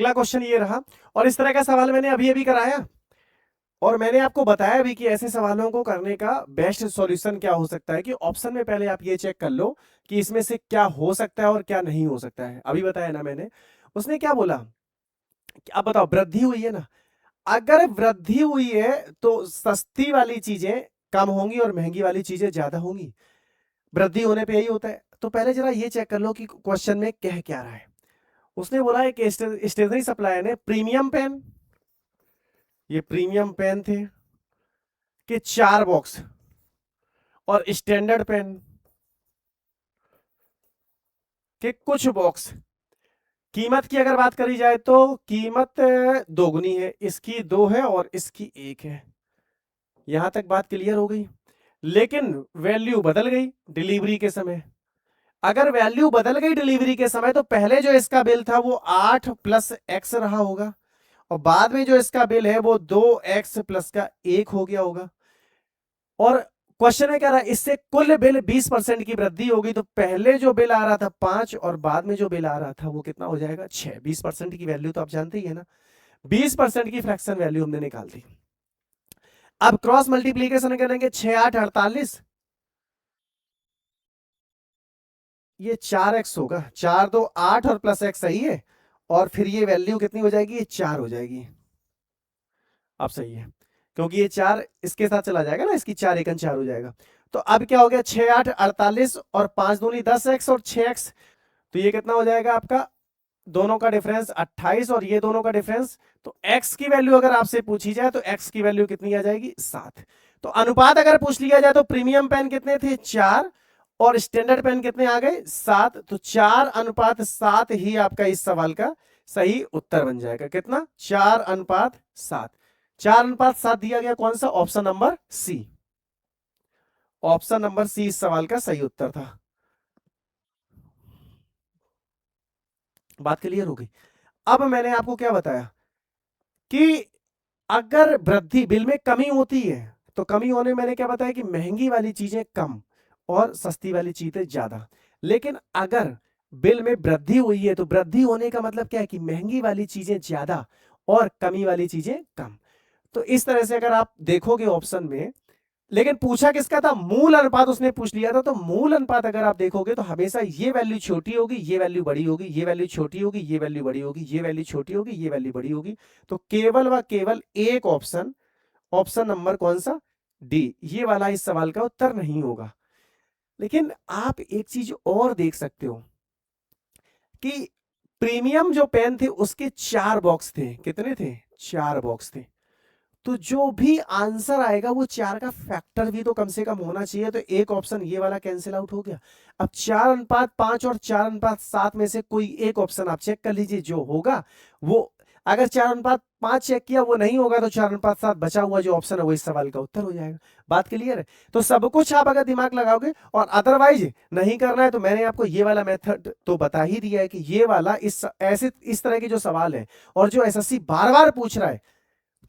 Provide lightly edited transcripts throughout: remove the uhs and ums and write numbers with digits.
अगला क्वेश्चन ये रहा, और इस तरह का सवाल मैंने अभी अभी कराया, और मैंने आपको बताया भी कि ऐसे सवालों को करने का बेस्ट सॉल्यूशन क्या हो सकता है, कि ऑप्शन में पहले आप ये चेक कर लो कि इसमें से क्या हो सकता है और क्या नहीं हो सकता है। अभी बताया ना मैंने। उसने क्या बोला कि अब बताओ, वृद्धि हुई है ना, अगर वृद्धि हुई है तो सस्ती वाली चीजें कम होंगी और महंगी वाली चीजें ज्यादा होंगी। वृद्धि होने पे यही होता है। तो पहले जरा ये चेक कर लो कि क्वेश्चन में कह क्या रहा है। उसने बोला एक स्टेशनरी सप्लायर ने प्रीमियम पेन, ये प्रीमियम पेन थे कि 4 बॉक्स, और स्टैंडर्ड पेन के कुछ बॉक्स। कीमत की अगर बात करी जाए तो कीमत दोगुनी है, इसकी 2 है और इसकी 1 है। यहां तक बात क्लियर हो गई। लेकिन वैल्यू बदल गई डिलीवरी के समय। अगर वैल्यू बदल गई डिलीवरी के समय तो पहले जो इसका बिल था वो 8 प्लस एक्स रहा होगा, और बाद में जो इसका बिल है वो 2x प्लस का 1 हो गया होगा। और क्वेश्चन में कह रहा है इससे कुल बिल 20% की वृद्धि होगी, तो पहले जो बिल आ रहा था 5 और बाद में जो बिल आ रहा था वो कितना हो जाएगा 6। 20% की वैल्यू तो आप जानते ही है ना, 20% की फ्रैक्शन वैल्यू हमने निकाल दी। अब क्रॉस मल्टीप्लीकेशन करेंगे, 6 8 48, ये 4x होगा, 4 2 8 और प्लस x सही है, और फिर ये वैल्यू कितनी हो जाएगी, ये 4 हो जाएगी। अब सही है, क्योंकि ये 4 इसके साथ चला जाएगा ना, इसकी 4 एकन 4 हो जाएगा। तो अब क्या हो गया, 6 8 48 और 5 दूनी 10x और 6x, तो ये कितना हो जाएगा आपका, दोनों का डिफरेंस 28 और ये दोनों का डिफरेंस। तो x की वैल्यू अगर आपसे पूछी जाए तो x की वैल्यू कितनी आ जाएगी, 7। तो अनुपात अगर पूछ लिया जाए तो प्रीमियम पेन कितने थे, 4, और स्टैंडर्ड पेन कितने आ गए, 7। तो 4:7 ही आपका इस सवाल का सही उत्तर बन जाएगा। कितना, 4:7। 4:7 दिया गया, कौन सा, option number C. Option number C इस सवाल का सही उत्तर था। बात क्लियर हो गई। अब मैंने आपको क्या बताया कि अगर वृद्धि बिल में कमी होती है तो कमी होने मैंने क्या बताया कि महंगी वाली चीजें कम और सस्ती वाली चीजें ज्यादा। लेकिन अगर बिल में वृद्धि हुई है तो वृद्धि होने का मतलब क्या है कि महंगी वाली चीजें ज्यादा और कमी वाली चीजें कम। तो इस तरह से अगर आप देखोगे ऑप्शन में, लेकिन पूछा किसका था, मूल अनुपात उसने पूछ लिया था। तो मूल अनुपात अगर आप देखोगे तो हमेशा ये वैल्यू छोटी होगी, ये वैल्यू बड़ी होगी, ये वैल्यू छोटी होगी, ये वैल्यू बड़ी होगी, ये वैल्यू छोटी होगी, ये वैल्यू बड़ी होगी। तो केवल व केवल एक ऑप्शन, ऑप्शन नंबर कौन सा, डी, ये वाला इस सवाल का उत्तर नहीं होगा। लेकिन आप एक चीज और देख सकते हो कि प्रीमियम जो पेन थे उसके 4 बॉक्स थे। कितने थे, 4 बॉक्स थे। तो जो भी आंसर आएगा वो 4 का फैक्टर भी तो कम से कम होना चाहिए। तो एक ऑप्शन ये वाला कैंसिल आउट हो गया। अब 4:5 और 4:7 में से कोई एक ऑप्शन आप चेक कर लीजिए जो होगा वो। अगर 4:5 चेक किया वो नहीं होगा तो 4:7 बचा हुआ जो ऑप्शन है वो इस सवाल का उत्तर हो जाएगा। बात क्लियर है। तो सब कुछ आप अगर दिमाग लगाओगे और अदरवाइज नहीं करना है तो मैंने आपको ये वाला मेथड तो बता ही दिया है कि ये वाला इस तरह के जो सवाल है और जो एसएससी बार बार पूछ रहा है,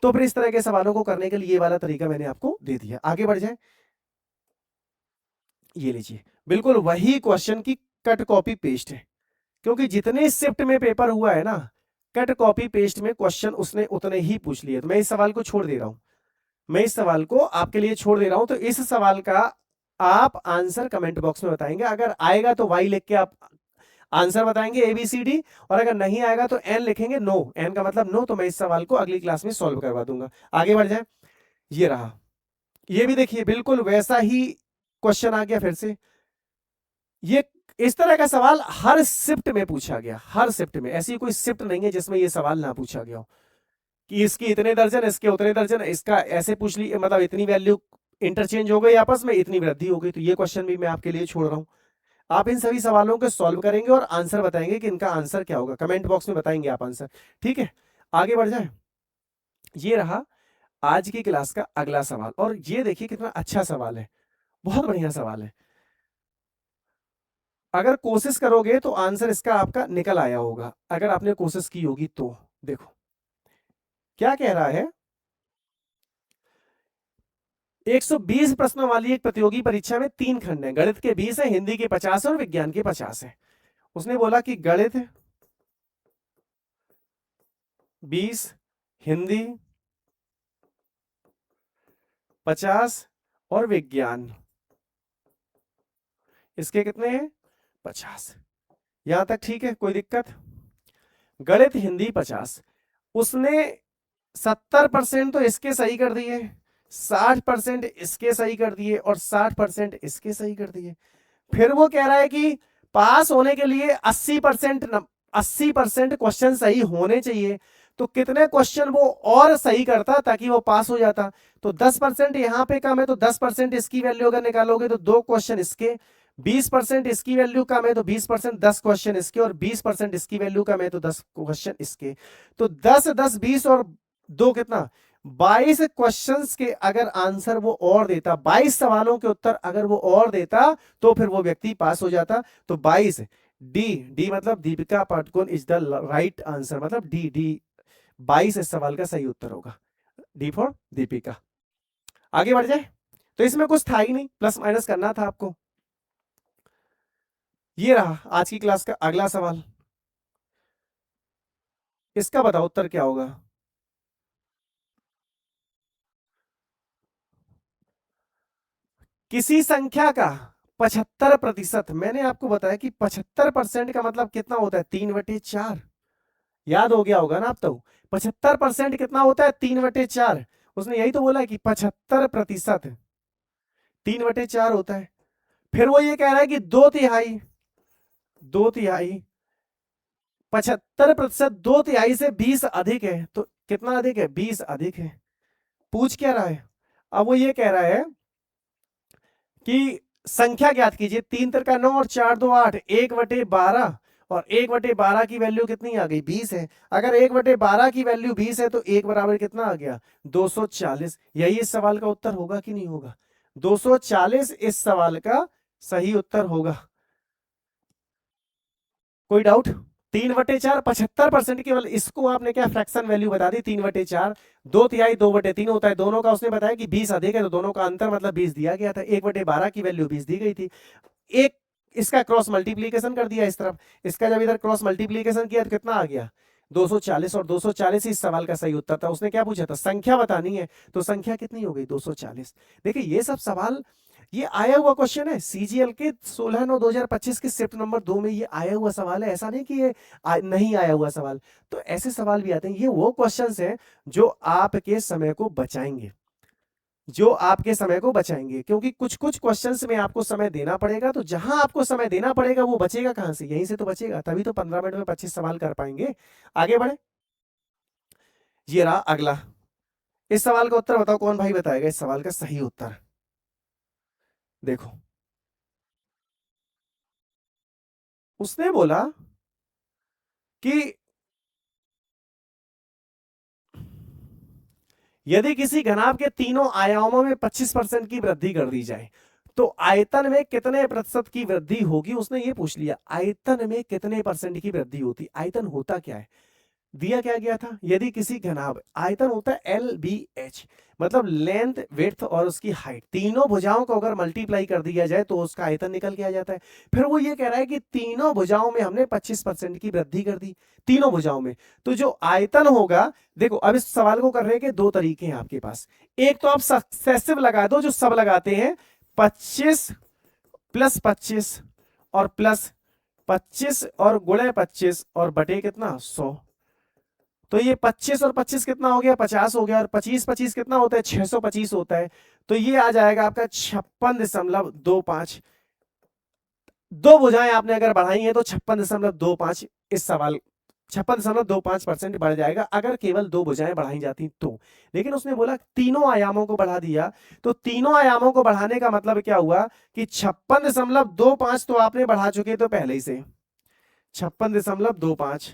तो फिर इस तरह के सवालों को करने के लिए ये वाला तरीका मैंने आपको दे दिया। आगे बढ़ जाए, ये लीजिए बिल्कुल वही क्वेश्चन की कट कॉपी पेस्ट है, क्योंकि जितने शिफ्ट में पेपर हुआ है ना, कट कॉपी पेस्ट में क्वेश्चन उसने उतने ही पूछ लिए। तो मैं इस सवाल को छोड़ दे रहा हूं, मैं इस सवाल को आपके लिए छोड़ दे रहा हूं। तो इस सवाल का आप आंसर कमेंट बॉक्स में बताएंगे। अगर आएगा तो वाई लिख के आप आंसर बताएंगे ABCD, और अगर नहीं आएगा तो एन लिखेंगे, नो, एन का मतलब नो। तो मैं इस सवाल को अगली क्लास में सॉल्व करवा दूंगा। आगे बढ़ जाए, ये रहा, ये भी देखिए बिल्कुल वैसा ही क्वेश्चन आ गया फिर से। ये इस तरह का सवाल हर शिफ्ट में पूछा गया, हर शिफ्ट में। ऐसी कोई शिफ्ट नहीं है जिसमें ये सवाल ना पूछा गया हो कि इसकी इतने दर्जन, इसके उतने दर्जन, इसका ऐसे पूछ ली, मतलब इतनी वैल्यू इंटरचेंज हो गई आपस में, इतनी वृद्धि हो गई। तो ये क्वेश्चन भी मैं आपके लिए छोड़ रहा हूं। आप इन सभी सवालों को सॉल्व करेंगे और आंसर बताएंगे कि इनका आंसर क्या होगा। कमेंट बॉक्स में बताएंगे आप आंसर, ठीक है। आगे बढ़ जाए, ये रहा आज की क्लास का अगला सवाल। और ये देखिए कितना अच्छा सवाल है, बहुत बढ़िया सवाल है। अगर कोशिश करोगे तो आंसर इसका आपका निकल आया होगा, अगर आपने कोशिश की होगी तो। देखो क्या कह रहा है, 120 प्रश्नों वाली एक प्रतियोगी परीक्षा में 3 खंड है। गणित के 20 है, हिंदी के 50 है और विज्ञान के 50 है। उसने बोला कि गणित 20 हिंदी, 50 और विज्ञान, इसके कितने हैं 50। यहां तक ठीक है, कोई दिक्कत? गणित हिंदी 50, उसने 70% तो इसके सही कर दिए, 60% इसके सही कर दिए और 60% इसके सही कर दिए। फिर वो कह रहा है कि पास होने के लिए 80% क्वेश्चन सही होने चाहिए, तो कितने क्वेश्चन वो और सही करता ताकि वो पास हो जाता? तो 10% यहां पे कम है, तो 10% इसकी वैल्यू अगर निकालोगे तो 2 क्वेश्चन इसके, 20% इसकी वैल्यू कम है तो 20% 10 क्वेश्चन इसके, और 20% इसकी वैल्यू कम है तो 10 क्वेश्चन इसके। तो 10 10 20 और 2 कितना, 22 क्वेश्चंस के अगर आंसर वो और देता, 22 सवालों के उत्तर अगर वो और देता, तो फिर वो व्यक्ति पास हो जाता। तो 22 डी मतलब Deepika Padukone is the right answer, मतलब डी 22 इस सवाल का सही उत्तर होगा, डी फॉर दीपिका। आगे बढ़ जाए, तो इसमें कुछ था ही नहीं, प्लस माइनस करना था आपको। ये रहा आज की क्लास का अगला सवाल, इसका बताओ उत्तर क्या होगा? किसी संख्या का 75%, मैंने आपको बताया कि 75% का मतलब कितना होता है 3/4, याद हो गया होगा ना आप तो। 75% कितना होता है 3/4, उसने यही तो बोला है कि 75% 3/4 होता है। फिर वो ये कह रहा है कि 2/3, 2/3, 75% 2/3 से 20 अधिक है, तो कितना अधिक है 20 अधिक है। पूछ क्या रहा है? अब वो ये कह रहा है कि संख्या ज्ञात कीजिए, 3 तिरका 9 और 4 2 8, 1/12, और 1/12 की वैल्यू कितनी आ गई 20 है। अगर 1/12 की वैल्यू 20 है तो 1 बराबर कितना आ गया 240। यही इस सवाल का उत्तर होगा कि नहीं होगा? 240 इस सवाल का सही उत्तर होगा। कोई डाउट? 3/4 75% केवल, इसको आपने क्या फ्रैक्शन वैल्यू बता दी 3/4, 2/3 2/3 होता है दोनों का, उसने बताया कि 20 अधिक है तो दोनों का अंतर मतलब 20 दिया गया था, 1/12 की वैल्यू 20 दी गई थी। एक इसका क्रॉस मल्टीप्लीकेशन कर दिया इस तरफ, इसका जब इधर क्रॉस मल्टीप्लीकेशन किया तो कितना आ गया 240, और 240 इस सवाल का सही उत्तर था। उसने क्या पूछा था संख्या बतानी है, तो संख्या कितनी हो गई 240। देखिए ये सब सवाल, ये आया हुआ क्वेश्चन है सीजीएल के 16/9/2025 के शिफ्ट नंबर 2 में ये आया हुआ सवाल है, ऐसा नहीं कि ये नहीं आया हुआ सवाल। तो ऐसे सवाल भी आते हैं, ये वो क्वेश्चंस हैं जो आपके समय को बचाएंगे, जो आपके समय को बचाएंगे, क्योंकि कुछ कुछ क्वेश्चंस में आपको समय देना पड़ेगा, तो जहां आपको समय देना पड़ेगा वो बचेगा कहां से, यहीं से तो बचेगा, तभी तो 15 मिनट में 25 सवाल कर पाएंगे। आगे बढ़े, ये रहा अगला। इस सवाल का उत्तर बताओ, कौन भाई बताएगा इस सवाल का सही उत्तर? देखो, उसने बोला कि यदि किसी घनाभ के तीनों आयामों में 25% की वृद्धि कर दी जाए तो आयतन में कितने प्रतिशत की वृद्धि होगी। उसने ये पूछ लिया आयतन में कितने परसेंट की वृद्धि होती। आयतन होता क्या है, दिया क्या गया था, यदि किसी घनाभ, आयतन होता है LBH, मतलब लेंथ विड्थ और उसकी हाइट, तीनों भुजाओं को अगर मल्टीप्लाई कर दिया जाए तो उसका आयतन निकल के आ जाता है। फिर वो ये कह रहा है कि तीनों भुजाओं में हमने 25% की वृद्धि कर दी, तीनों भुजाओं में, तो जो आयतन होगा, देखो अब इस सवाल को करने के दो तरीके हैं आपके पास। एक तो आप सक्सेसिव लगा दो, जो सब लगाते हैं, 25 + 25 और प्लस 25 और गुणे 25 और बटे कितना 100, तो ये 25 और 25 कितना हो गया 50 हो गया, और 25 25 कितना होता है 625 होता है, तो ये आ जाएगा आपका 56.25। दो भुजाएं आपने अगर बढ़ाई हैं तो 56.25 इस सवाल 56.25% बढ़ जाएगा अगर केवल दो भुजाएं बढ़ाई जाती तो। लेकिन उसने बोला तीनों आयामों को बढ़ा दिया, तो तीनों आयामों को बढ़ाने का मतलब क्या हुआ कि 56.25 तो आपने बढ़ा चुके तो पहले ही से 56.25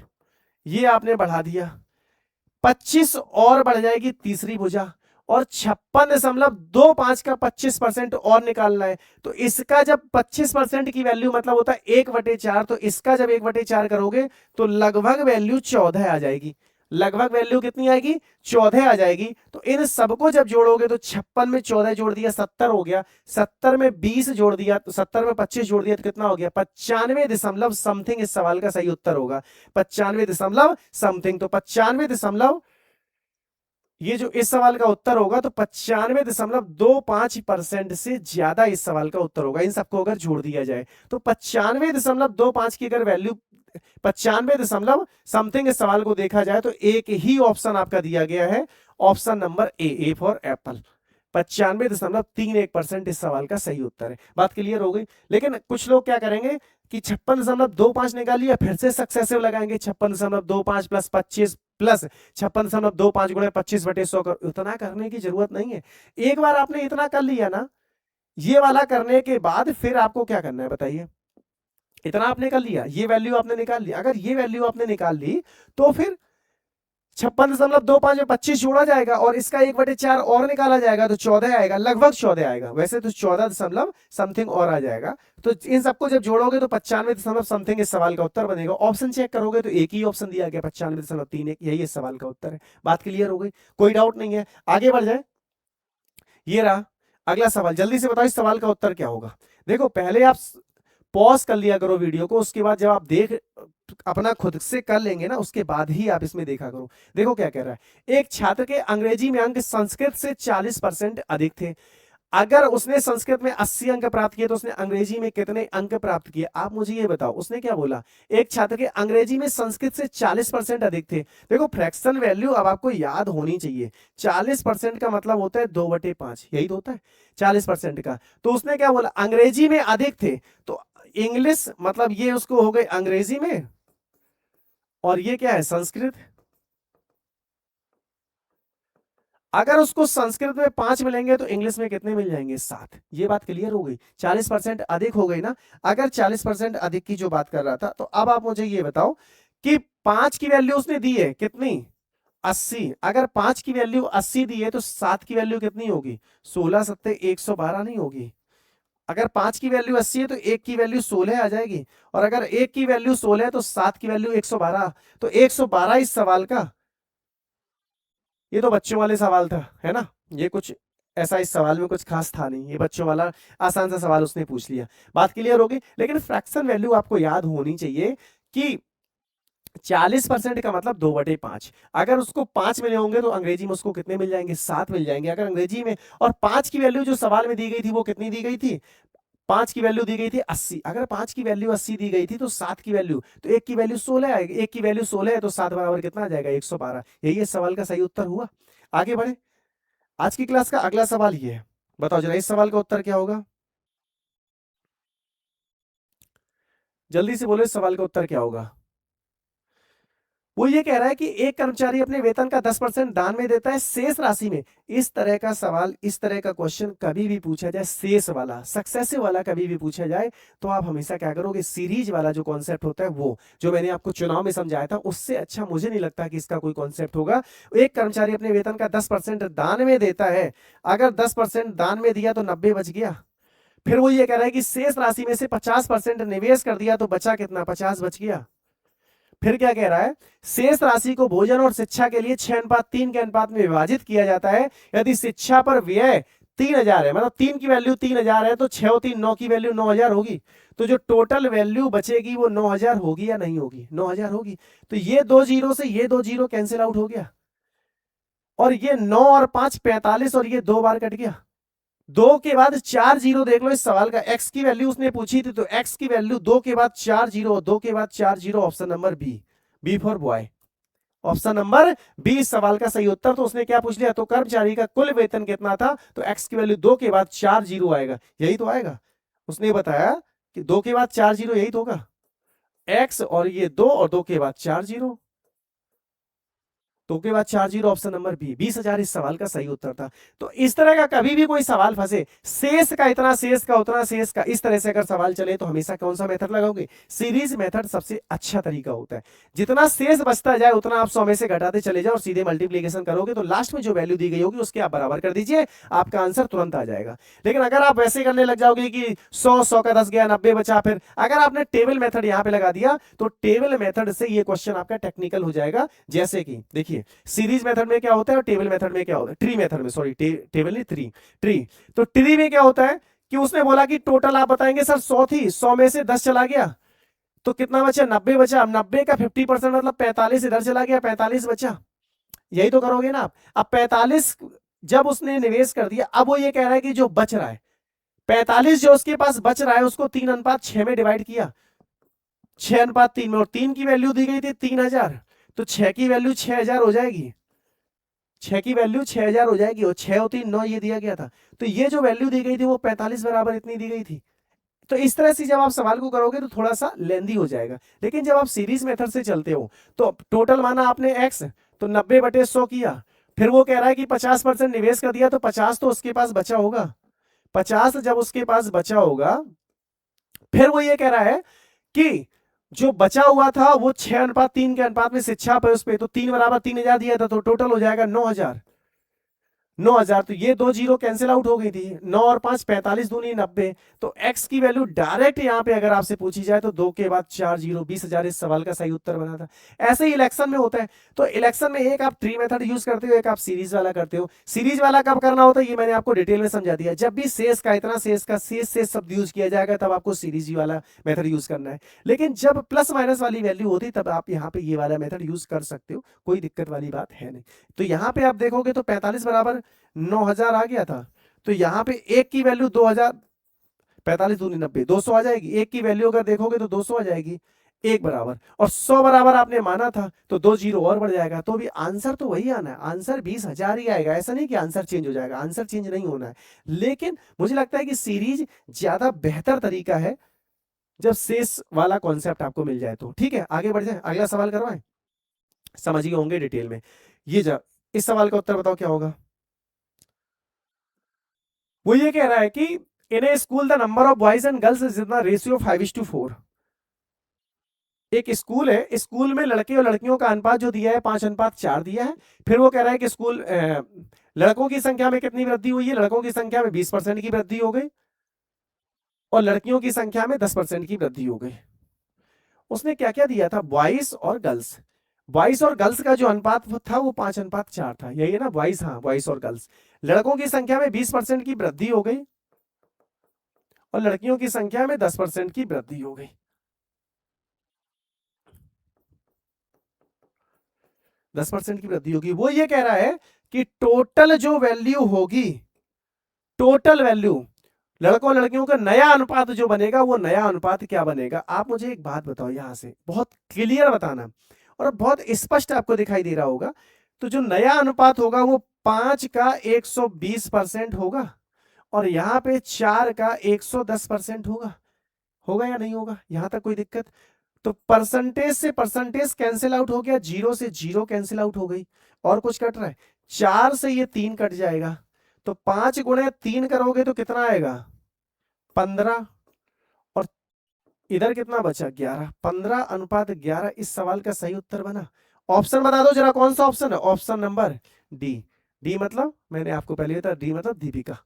ये आपने बढ़ा दिया, 25 और बढ़ जाएगी तीसरी भुजा, और 56.25 का 25% और निकालना है, तो इसका जब 25% की वैल्यू मतलब होता है 1/4, तो इसका जब 1/4 करोगे तो लगभग वैल्यू 14 आ जाएगी। लगभग वैल्यू कितनी आएगी, 14 आ जाएगी। तो इन सबको जब जोड़ोगे तो 56 में 14 जोड़ दिया 70 हो गया, 70 में 20 जोड़ दिया तो 70 में 25 जोड़ दिया तो कितना हो गया, 95 दशमलव समथिंग इस सवाल का सही उत्तर होगा, 95 दशमलव समथिंग। तो 95 दशमलव, ये जो इस सवाल का उत्तर होगा तो 95.25% से ज्यादा इस सवाल का उत्तर होगा, इन सबको अगर जोड़ दिया जाए तो 95.25 की अगर वैल्यू 95 दशमलव समथिंग इस सवाल को देखा जाए तो एक ही ऑप्शन आपका दिया गया है, option number A for Apple. 95.31% इस सवाल का सही उत्तर है। बात क्लियर हो गई। लेकिन कुछ लोग क्या करेंगे कि 56.25 निकाल लिया, फिर से सक्सेसिव लगाएंगे, 56.25 प्लस 25 प्लस 56.25 गुणे 25/100 कर, उतना करने की जरूरत नहीं है। एक बार आपने इतना कर लिया ना, ये वाला करने के बाद फिर आपको क्या करना है बताइए, इतना आपने कर लिया, ये वैल्यू आपने निकाल ली, अगर ये वैल्यू आपने निकाल ली तो फिर 56.25 में 25 जोड़ा जाएगा और इसका 1/4 और निकाला जाएगा तो 14 आएगा, लगभग 14 आएगा, वैसे तो 14 दशमलव समथिंग और आ जाएगा। तो इन सबको जब जोड़ोगे तो 95 दशमलव समथिंग इस सवाल का उत्तर बनेगा। ऑप्शन चेक करोगे तो एक ही ऑप्शन दिया गया 95.31, यही इस सवाल का उत्तर है। बात क्लियर हो गई, कोई डाउट नहीं है, आगे बढ़ जाए। ये रहा अगला सवाल, जल्दी से बताओ इस सवाल का उत्तर क्या होगा। देखो पहले आप पॉज कर लिया करो वीडियो को, उसके बाद जब आप देख अपना खुद से कर लेंगे ना, उसके बाद ही आप इसमें देखा करो। देखो क्या कह रहा है, एक छात्र के अंग्रेजी में अंक संस्कृत से 40% अधिक थे, अगर उसने संस्कृत में 80 अंक प्राप्त किए तो उसने अंग्रेजी में कितने अंक प्राप्त किए। आप मुझे ये बताओ, उसने क्या बोला, एक छात्र के अंग्रेजी में संस्कृत से 40% अधिक थे। देखो फ्रैक्शन वैल्यू अब आपको याद होनी चाहिए, 40% का मतलब होता है 2/5, यही तो होता है 40% का। तो उसने क्या बोला, अंग्रेजी में अधिक थे, तो इंग्लिश मतलब ये उसको हो गए अंग्रेजी में, और ये क्या है संस्कृत। अगर उसको संस्कृत में 5 मिलेंगे तो इंग्लिश में कितने मिल जाएंगे, 7। ये बात क्लियर हो गई, 40% अधिक हो गई ना। अगर 40% अधिक की जो बात कर रहा था, तो अब आप मुझे ये बताओ कि 5 की वैल्यू उसने दी है कितनी, 80। अगर 5 की वैल्यू 80 दी है तो 7 की वैल्यू कितनी होगी, 16 सत्ते 112 नहीं होगी। अगर 5 की वैल्यू 80 है तो 1 की वैल्यू 16 आ जाएगी, और अगर 1 की वैल्यू 16 है तो 7 की वैल्यू 112, तो 112 इस सवाल का। ये तो बच्चों वाले सवाल था, है ना, ये कुछ ऐसा इस सवाल में कुछ खास था नहीं, ये बच्चों वाला आसान सा सवाल उसने पूछ लिया। बात क्लियर होगी। लेकिन फ्रैक्शन वैल्यू आपको याद होनी चाहिए कि 40% का मतलब 2/5। अगर उसको 5 मिले होंगे तो अंग्रेजी में उसको कितने मिल जाएंगे, 7 मिल जाएंगे अगर अंग्रेजी में। और 5 की वैल्यू जो सवाल में दी गई थी वो कितनी दी गई थी, 5 की वैल्यू दी गई थी 80। अगर 5 की वैल्यू 80 दी गई थी तो 7 की वैल्यू, तो 1 की वैल्यू 16 आएगी, 1 की वैल्यू 16 है तो 7 बराबर कितना आ जाएगा, 112। यही इस सवाल का सही उत्तर हुआ। आगे बढ़े, आज की क्लास का अगला सवाल ये है, बताओ जरा इस सवाल का उत्तर क्या होगा, जल्दी से बोलो इस सवाल का उत्तर क्या होगा। वो ये कह रहा है कि एक कर्मचारी अपने वेतन का 10% दान में देता है शेष राशि में। इस तरह का सवाल, इस तरह का क्वेश्चन कभी भी पूछा जाए, शेष वाला सक्सेसिव वाला कभी भी पूछा जाए, तो आप हमेशा क्या करोगे, सीरीज वाला जो कॉन्सेप्ट होता है वो जो मैंने आपको चुनाव में समझाया था, उससे अच्छा मुझे नहीं लगता कि इसका कोई कॉन्सेप्ट होगा। एक कर्मचारी अपने वेतन का 10% दान में देता है, अगर 10% दान में दिया तो 90 बच गया। फिर वो ये कह रहा है कि शेष राशि में से 50% निवेश कर दिया तो बचा कितना, 50 बच गया। फिर क्या कह रहा है, शेष राशि को भोजन और शिक्षा के लिए 6:3 के अनुपात में विभाजित किया जाता है। यदि शिक्षा पर व्यय 3000 है, मतलब 3 की वैल्यू 3000 है, तो 6 और 3 9 की वैल्यू 9000 होगी। तो जो टोटल वैल्यू बचेगी वो 9000 होगी या नहीं होगी, 9000 होगी। तो ये 2 जीरो से ये 2 जीरो कैंसिल आउट हो गया, और ये 9 और 5 45, और ये 2 बार कट गया। 2 के बाद 4 जीरो देख लो इस सवाल का, x की वैल्यू उसने पूछी थी तो x की वैल्यू 2 के बाद 4 जीरो, 2 के बाद 4 zero, option number B, B for boy, option number B इस सवाल का सही उत्तर। तो उसने क्या पूछ लिया, तो कर्मचारी का कुल वेतन कितना था, तो x की वैल्यू 2 के बाद 4 जीरो आएगा, यही तो आएगा। उसने बताया कि 2 के बाद 4 जीरो, यही तो होगा, x और ये 2 और 2 के बाद 4 जीरो। तो के बाद 40 ऑप्शन नंबर बी, 20,000 इस सवाल का सही उत्तर था। तो इस तरह का कभी भी कोई सवाल फंसे, शेष का इतना, शेष का उतना, शेष का इस तरह से अगर सवाल चले तो हमेशा कौन सा मेथड लगाओगे? सीरीज मेथड सबसे अच्छा तरीका होता है। जितना शेष बचता जाए उतना आप 100 में से घटाते चले जाओ और सीधे मल्टीप्लीकेशन करोगे तो लास्ट में जो वैल्यू दी गई होगी उसके आप बराबर कर दीजिए, आपका आंसर तुरंत आ जाएगा। लेकिन अगर आप वैसे करने लग जाओगे कि 100 का 10 गया, 90 बचा, फिर अगर आपने टेबल मेथड यहां पे लगा दिया तो टेबल मेथड से ये क्वेश्चन आपका टेक्निकल हो जाएगा। जैसे कि देखिए सीरीज मेथड में क्या होता है और टेबल मेथड में क्या होता है, ट्री मेथड में, सॉरी टेबल नहीं, ट्री। तो ट्री में क्या होता है कि उसने बोला कि टोटल आप बताएंगे सर 100 थी, 100 में से 10 चला गया तो कितना बचा? 90 बचा। अब 90 का 50% मतलब 45 इधर चला गया, 45 बचा। यही तो करोगे ना आप। अब 45 जब उसने निवेश कर दिया, अब वो ये कह रहा है कि जो बच रहा है 45 जो उसके पास बच रहा है उसको 3:6 में डिवाइड किया, 6:3 में, और 3 की वैल्यू दी गई थी 3000, तो 6 की वैल्यू 6000 हो जाएगी, 6 की वैल्यू 6000 हो जाएगी, और 6 और 3 9 ये दिया गया था। तो ये जो वैल्यू दी गई थी वो 45 बराबर इतनी दी गई थी। तो इस तरह से जब आप सवाल को करोगे तो थोड़ा सा लेंदी हो जाएगा। लेकिन जब आप सीरीज मेथड से चलते हो तो टोटल माना आपने x, तो 90/100 किया, फिर वो कह रहा है कि 50% निवेश कर दिया, तो 50 तो उसके पास बचा होगा। 50 जब उसके पास बचा होगा, फिर वो ये कह रहा है कि जो बचा हुआ था वो 6:3 के अनुपात में शिक्षा पे उस पे, तो 3 बराबर 3000 दिया था, तो टोटल हो जाएगा 9000। 9000, तो ये 2 जीरो कैंसिल आउट हो गई थी, 9 और 5 45 दूनी 90। तो x की वैल्यू डायरेक्ट यहां पे अगर आपसे पूछी जाए तो 2 के बाद 4 जीरो, 20,000 इस सवाल का सही उत्तर बना था। ऐसे ही इलेक्शन में होता है। तो इलेक्शन में एक आप ट्री मेथड यूज करते हो, एक आप सीरीज वाला करते हो। सीरीज वाला कब करना होता है ये मैंने आपको डिटेल में समझा दिया। जब भी शेष का इतना, शेष का शेष शब्द यूज किया जाएगा तब आपको सीरीज वाला मेथड यूज करना है। लेकिन जब प्लस माइनस वाली वैल्यू होती तब आप यहाँ पे ये वाला मेथड यूज कर सकते हो, कोई दिक्कत वाली बात है नहीं। तो यहाँ पे आप देखोगे तो 45 बराबर 9000 आ गया था, तो यहां पे एक की वैल्यू 2000, 45 दूनी 90, 200 आ जाएगी। एक की वैल्यू अगर देखोगे तो 200 आ जाएगी, एक बराबर, और 100 बराबर आपने माना था तो 2 जीरो और बढ़ जाएगा। तो भी आंसर तो वही आना है, आंसर 20,000 ही आएगा। ऐसा नहीं कि आंसर चेंज हो जाएगा, आंसर चेंज नहीं होना है। लेकिन मुझे लगता है कि सीरीज ज्यादा बेहतर तरीका है जब शेष वाला कॉन्सेप्ट आपको मिल जाए तो। ठीक है, आगे बढ़ जाए, अगला सवाल करवाएं, समझ गए होंगे डिटेल में। ये जा इस सवाल का उत्तर बताओ क्या होगा। वो ये कह रहा है कि in a school the number of boys and girls is in the ratio 5:4। एक स्कूल है, स्कूल में लड़के और लड़कियों का अनुपात जो दिया है 5:4 दिया है। फिर वो कह रहा है कि स्कूल लड़कों की संख्या में कितनी वृद्धि हुई है? लड़कों की संख्या में 20% की वृद्धि हो गई और लड़कियों की संख्या में 10% की वृद्धि हो गई। उसने क्या क्या दिया था? बॉयज और गर्ल्स। बॉयज और गर्ल्स का जो अनुपात था वो 5:4 था, यही है ना बॉयज? हाँ, बॉयज और गर्ल्स। लड़कों की संख्या में 20% की वृद्धि हो गई और लड़कियों की संख्या में 10% की वृद्धि हो गई। 10% की वृद्धि होगी। वो ये कह रहा है कि टोटल जो वैल्यू होगी, टोटल वैल्यू, लड़कों लड़कियों का नया अनुपात जो बनेगा वो नया अनुपात क्या बनेगा? आप मुझे एक बात बताओ, यहां से बहुत क्लियर बताना और बहुत स्पष्ट आपको दिखाई दे रहा होगा। तो जो नया अनुपात होगा वो 5 का 120% होगा और यहां पे 4 का 110% होगा। होगा या नहीं होगा? यहां तक कोई दिक्कत? तो परसेंटेज से परसेंटेज कैंसिल आउट हो गया, जीरो से जीरो कैंसिल आउट हो गई, और कुछ कट रहा है? 4 से ये 3 कट जाएगा, तो 5 गुणे 3 करोगे तो कितना आएगा? 15, और इधर कितना बचा? 11। 15:11 इस सवाल का सही उत्तर बना। ऑप्शन बता दो जरा, कौन सा ऑप्शन है? Option number D. डी मतलब मैंने आपको पहले बताया, डी मतलब दीपिका।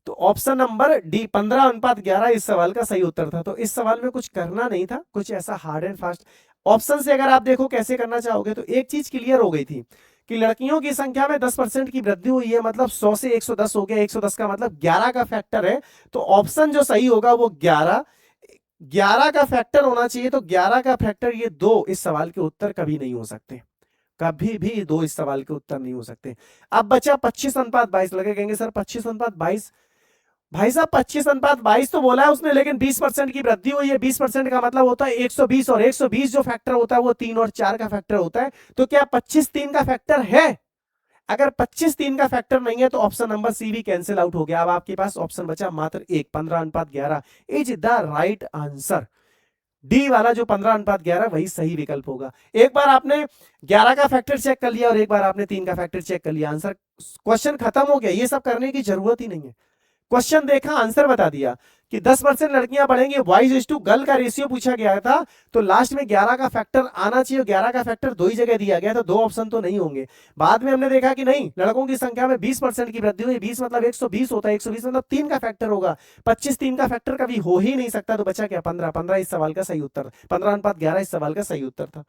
तो ऑप्शन नंबर डी 15:11 इस सवाल का सही उत्तर था। तो इस सवाल में कुछ करना नहीं था, कुछ ऐसा हार्ड एंड फास्ट। ऑप्शन से अगर आप देखो कैसे करना चाहोगे तो एक चीज क्लियर हो गई थी कि लड़कियों की संख्या में 10% की वृद्धि हुई है, मतलब 100 से 110 हो गया। 110 का मतलब 11 का फैक्टर है, तो ऑप्शन जो सही होगा वो 11। 11 का फैक्टर होना चाहिए, तो 11 का फैक्टर ये 2 इस सवाल के उत्तर कभी नहीं हो सकते, कभी भी 2 इस सवाल के उत्तर नहीं हो सकते। अब बचा 25:22। लगे कहेंगे सर 25:22, भाई साहब 25:22 तो बोला है उसने, लेकिन 20% की वृद्धि हुई है। 20% का मतलब होता है 120, और 120 जो फैक्टर होता है वो 3 और 4 का फैक्टर होता है। तो क्या 25 3 का फैक्टर है? अगर 25 3 का फैक्टर नहीं है तो ऑप्शन नंबर सी भी कैंसिल आउट हो गया। अब आपके पास ऑप्शन बचा मात्र एक, 15:11 is the right answer. D वाला जो 15:11 वही सही विकल्प होगा। एक बार आपने 11 का फैक्टर चेक कर लिया और एक बार आपने 3 का फैक्टर चेक कर लिया, आंसर क्वेश्चन खत्म हो गया, ये सब करने की जरूरत ही नहीं है। क्वेश्चन देखा, आंसर बता दिया कि 10% लड़कियां पढ़ेंगी, बॉयज टू गर्ल का रेशियो पूछा गया था, तो लास्ट में 11 का फैक्टर आना चाहिए, 11 का फैक्टर दो ही जगह दिया गया, तो दो ऑप्शन तो नहीं होंगे। बाद में हमने देखा कि नहीं, लड़कों की संख्या में 20% की वृद्धि हुई, 20 मतलब 120 होता है, 120 मतलब 3 का फैक्टर होगा, 25 3 का फैक्टर कभी हो ही नहीं सकता, तो बचा क्या 15, 15 इस सवाल का सही उत्तर, 15:11 इस सवाल का सही उत्तर था।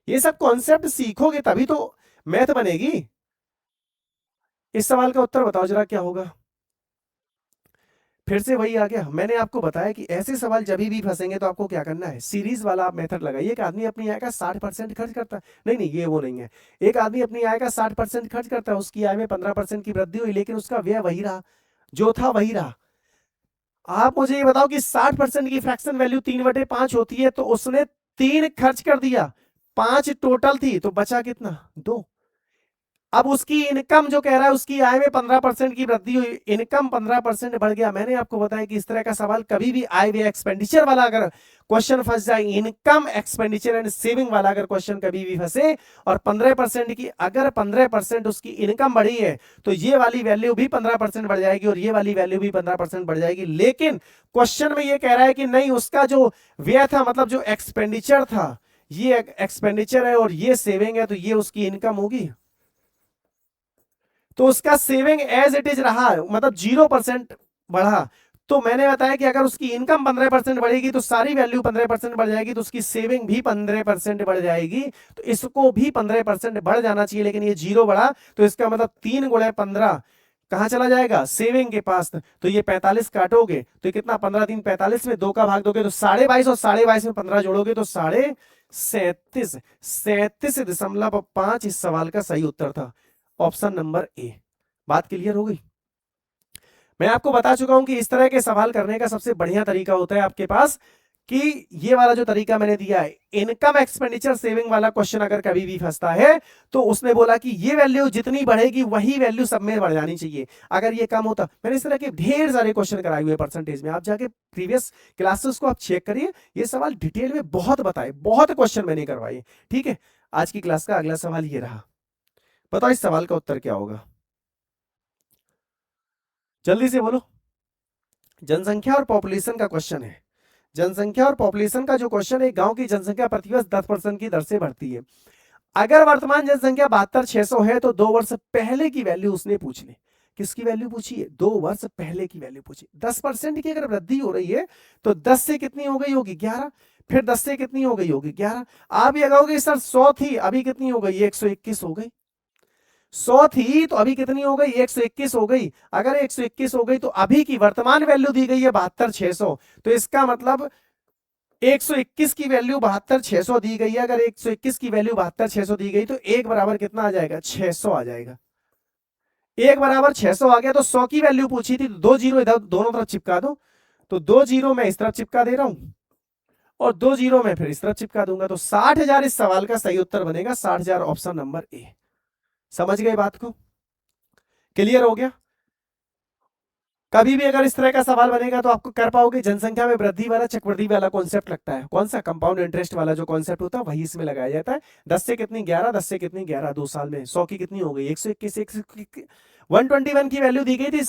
ये सब कॉन्सेप्ट सीखोगे तभी तो मैथ बनेगी। इस सवाल का उत्तर बताओ जरा क्या होगा। फिर से वही आ गया, मैंने आपको बताया कि ऐसे सवाल जब भी फंसेंगे तो आपको क्या करना है, सीरीज वाला आप मेथड लगाइए। एक आदमी अपनी आय का 60% खर्च करता है, नहीं नहीं ये वो नहीं है, एक आदमी अपनी आय का 60% खर्च करता है, उसकी आय में 15% की वृद्धि हुई, लेकिन उसका व्यय वही रहा, जो था वही रहा। आप मुझे ये बताओ कि 60% की फ्रैक्शन वैल्यू 3/5 होती है, तो उसने 3 खर्च कर दिया, 5 टोटल थी, तो बचा कितना 2। अब उसकी इनकम जो कह रहा है, उसकी आय में 15% की वृद्धि हुई, इनकम 15% बढ़ गया। मैंने आपको बताया कि इस तरह का सवाल कभी भी आय व्यय एक्सपेंडिचर वाला अगर क्वेश्चन फंस जाए, इनकम एक्सपेंडिचर एंड सेविंग वाला अगर क्वेश्चन कभी भी फंसे और 15% की, अगर 15% उसकी इनकम बढ़ी है, तो ये वाली वैल्यू भी 15% बढ़ जाएगी और ये वाली वैल्यू भी 15% बढ़ जाएगी। लेकिन क्वेश्चन में ये कह रहा है कि नहीं, उसका जो व्यय था, मतलब जो एक्सपेंडिचर था, ये एक्सपेंडिचर है और ये सेविंग है, तो ये उसकी इनकम होगी, तो उसका सेविंग एज इट इज रहा, मतलब 0% बढ़ा। तो मैंने बताया कि अगर उसकी इनकम 15% बढ़ेगी तो सारी वैल्यू 15% बढ़ जाएगी, तो उसकी सेविंग भी 15% बढ़ जाएगी, तो इसको भी 15% बढ़ जाना चाहिए, लेकिन ये 0 बढ़ा, तो इसका मतलब 3 गुणे 15 कहां चला जाएगा, सेविंग के पास। तो ये 45 काटोगे तो कितना, 15 3 45 में 2 का भाग दोगे तो 22.5, और 22.5 में 15 जोड़ोगे तो 37.5, 37.5 इस सवाल का सही उत्तर था, ऑप्शन नंबर ए। बात क्लियर हो गई। मैं आपको बता चुका हूं कि इस तरह के सवाल करने का सबसे बढ़िया तरीका होता है आपके पास कि ये वाला जो तरीका मैंने दिया है, इनकम एक्सपेंडिचर सेविंग वाला क्वेश्चन अगर कभी भी फंसता है, तो उसने बोला कि ये वैल्यू जितनी बढ़ेगी वही वैल्यू सब में बढ़ जानी चाहिए, अगर ये कम होता। मैंने इस तरह के ढेर सारे क्वेश्चन कराए हुए परसेंटेज में, आप जाके प्रीवियस क्लासेस को आप चेक करिए, ये सवाल डिटेल में बहुत बताए, बहुत क्वेश्चन मैंने करवाए। ठीक है, आज की क्लास का अगला सवाल ये रहा, बताओ इस सवाल का उत्तर क्या होगा, जल्दी से बोलो। जनसंख्या और पॉपुलेशन का क्वेश्चन है। जनसंख्या और पॉपुलेशन का जो क्वेश्चन है, गांव की जनसंख्या प्रतिवर्ष 10% की दर से बढ़ती है। अगर वर्तमान जनसंख्या 72,600 है, तो 2 वर्ष पहले की वैल्यू उसने पूछ ली। किसकी वैल्यू पूछी है, 2 वर्ष पहले की वैल्यू पूछी। 10% की अगर वृद्धि हो रही है, तो 10 से कितनी हो गई होगी 11, फिर 10 से कितनी हो गई होगी 11। आप ये कहोगे सर 100 थी, अभी कितनी हो गई, 121 हो गई। 100 थी तो अभी कितनी हो गई, 121 हो गई। अगर 121 हो गई तो अभी की वर्तमान वैल्यू दी गई है 72,600, तो इसका मतलब 121 की वैल्यू 72,600 दी गई है। अगर 121 की वैल्यू 72,600 दी गई, तो एक बराबर कितना आ जाएगा, 600 आ जाएगा। एक बराबर 600 आ गया, तो 100 की वैल्यू पूछी थी, तो 2 जीरो इधर दोनों तरफ चिपका दो, तो 2 जीरो मैं इस तरफ चिपका दे रहा हूं और 2 जीरो मैं फिर इस तरफ चिपका दूंगा, तो 60,000 इस सवाल का सही उत्तर बनेगा, 60,000 ऑप्शन नंबर ए। समझ गए बात को, क्लियर हो गया। कभी भी अगर इस तरह का सवाल बनेगा तो आपको कर पाओगे। जनसंख्या में वृद्धि वाला चक्रवृद्धि वाला कॉन्सेप्ट लगता है, कौन सा, कंपाउंड इंटरेस्ट वाला जो कॉन्सेप्ट होता है वही इसमें लगाया जाता है। 10 से कितनी 11, 10 से कितनी 11, 2 साल में 100 की कितनी हो गई 121, 121 की वैल्यू दी गई थी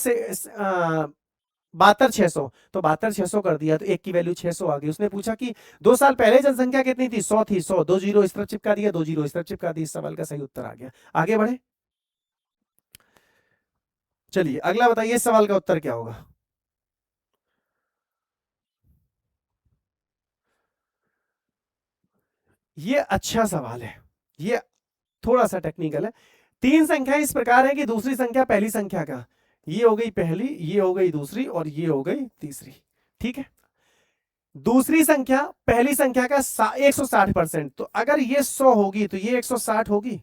72,600, तो 72,600 कर दिया, तो एक की वैल्यू 600 आ गई। उसने पूछा कि 2 साल पहले जनसंख्या कितनी थी, 100 थी, 100, 2 जीरो इस तरफ चिपका दिया, 2 जीरो इस तरफ चिपका दी, इस सवाल का सही उत्तर आ गया। आगे बढ़े, चलिए अगला बताइए, इस सवाल का उत्तर क्या होगा। ये अच्छा सवाल है, ये थोड़ा सा टेक्निकल है। 3 संख्याएं इस प्रकार है कि दूसरी संख्या पहली संख्या का, ये हो गई पहली, ये हो गई दूसरी और ये हो गई तीसरी। ठीक है, दूसरी संख्या पहली संख्या का 160%, तो अगर ये 100 होगी तो ये 160 होगी।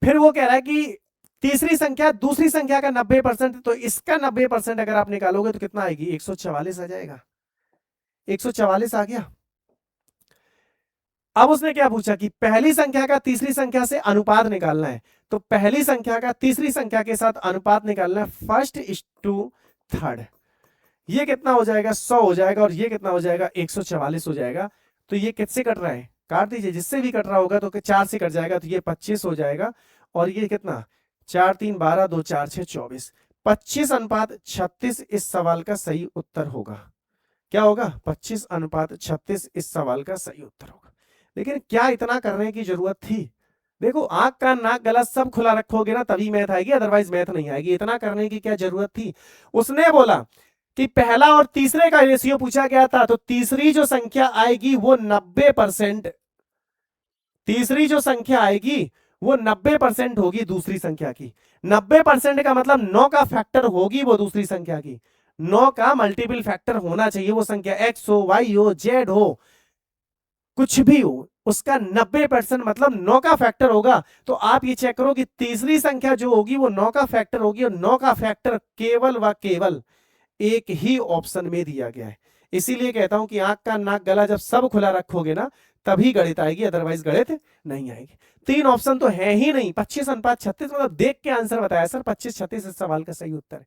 फिर वो कह रहा है कि तीसरी संख्या दूसरी संख्या का 90%, तो इसका 90% अगर आप निकालोगे तो कितना आएगी, 144 आ जाएगा, 144 आ गया। अब उसने क्या पूछा कि पहली संख्या का तीसरी संख्या से अनुपात निकालना है, तो पहली संख्या का तीसरी संख्या के साथ अनुपात निकालना है, फर्स्ट इज टू थर्ड। ये कितना हो जाएगा 100 हो जाएगा, और ये कितना हो जाएगा 144 हो जाएगा। तो ये किससे कट रहा है, काट दीजिए, जिससे भी कट रहा होगा तो 4 से कट जाएगा, तो ये 25 हो जाएगा। और ये कितना 4 3 12 2 4 6 24, 25:36 इस सवाल का सही उत्तर होगा। क्या होगा 25:36 इस सवाल का सही उत्तर होगा। लेकिन क्या इतना करने की जरूरत थी? देखो आंख कान नाक गला सब खुला रखोगे ना तभी मैथ आएगी, अदरवाइज मैथ नहीं आएगी। इतना करने की क्या जरूरत थी? उसने बोला कि पहला और तीसरे का रेशियो पूछा गया था, तो तीसरी जो संख्या आएगी वो 90%, तीसरी जो संख्या आएगी वो 90% होगी दूसरी संख्या की। 90% का मतलब 9 का फैक्टर होगी वो दूसरी संख्या की। 9 का मल्टीपल फैक्टर होना चाहिए वो संख्या, एक्स हो, वाई हो, जेड हो, कुछ भी हो, उसका 90% मतलब 9 का फैक्टर होगा। तो आप ये चेक करो कि तीसरी संख्या जो होगी वो 9 का फैक्टर होगी, और 9 का फैक्टर केवल व केवल एक ही ऑप्शन में दिया गया है। इसीलिए कहता हूं कि आंख का नाक गला जब सब खुला रखोगे ना तभी गणित आएगी, अदरवाइज गणित नहीं आएगी। 3 ऑप्शन तो है ही नहीं। 25:36 मतलब देख के आंसर बताया सर, 25:36 इस सवाल का सही उत्तर है।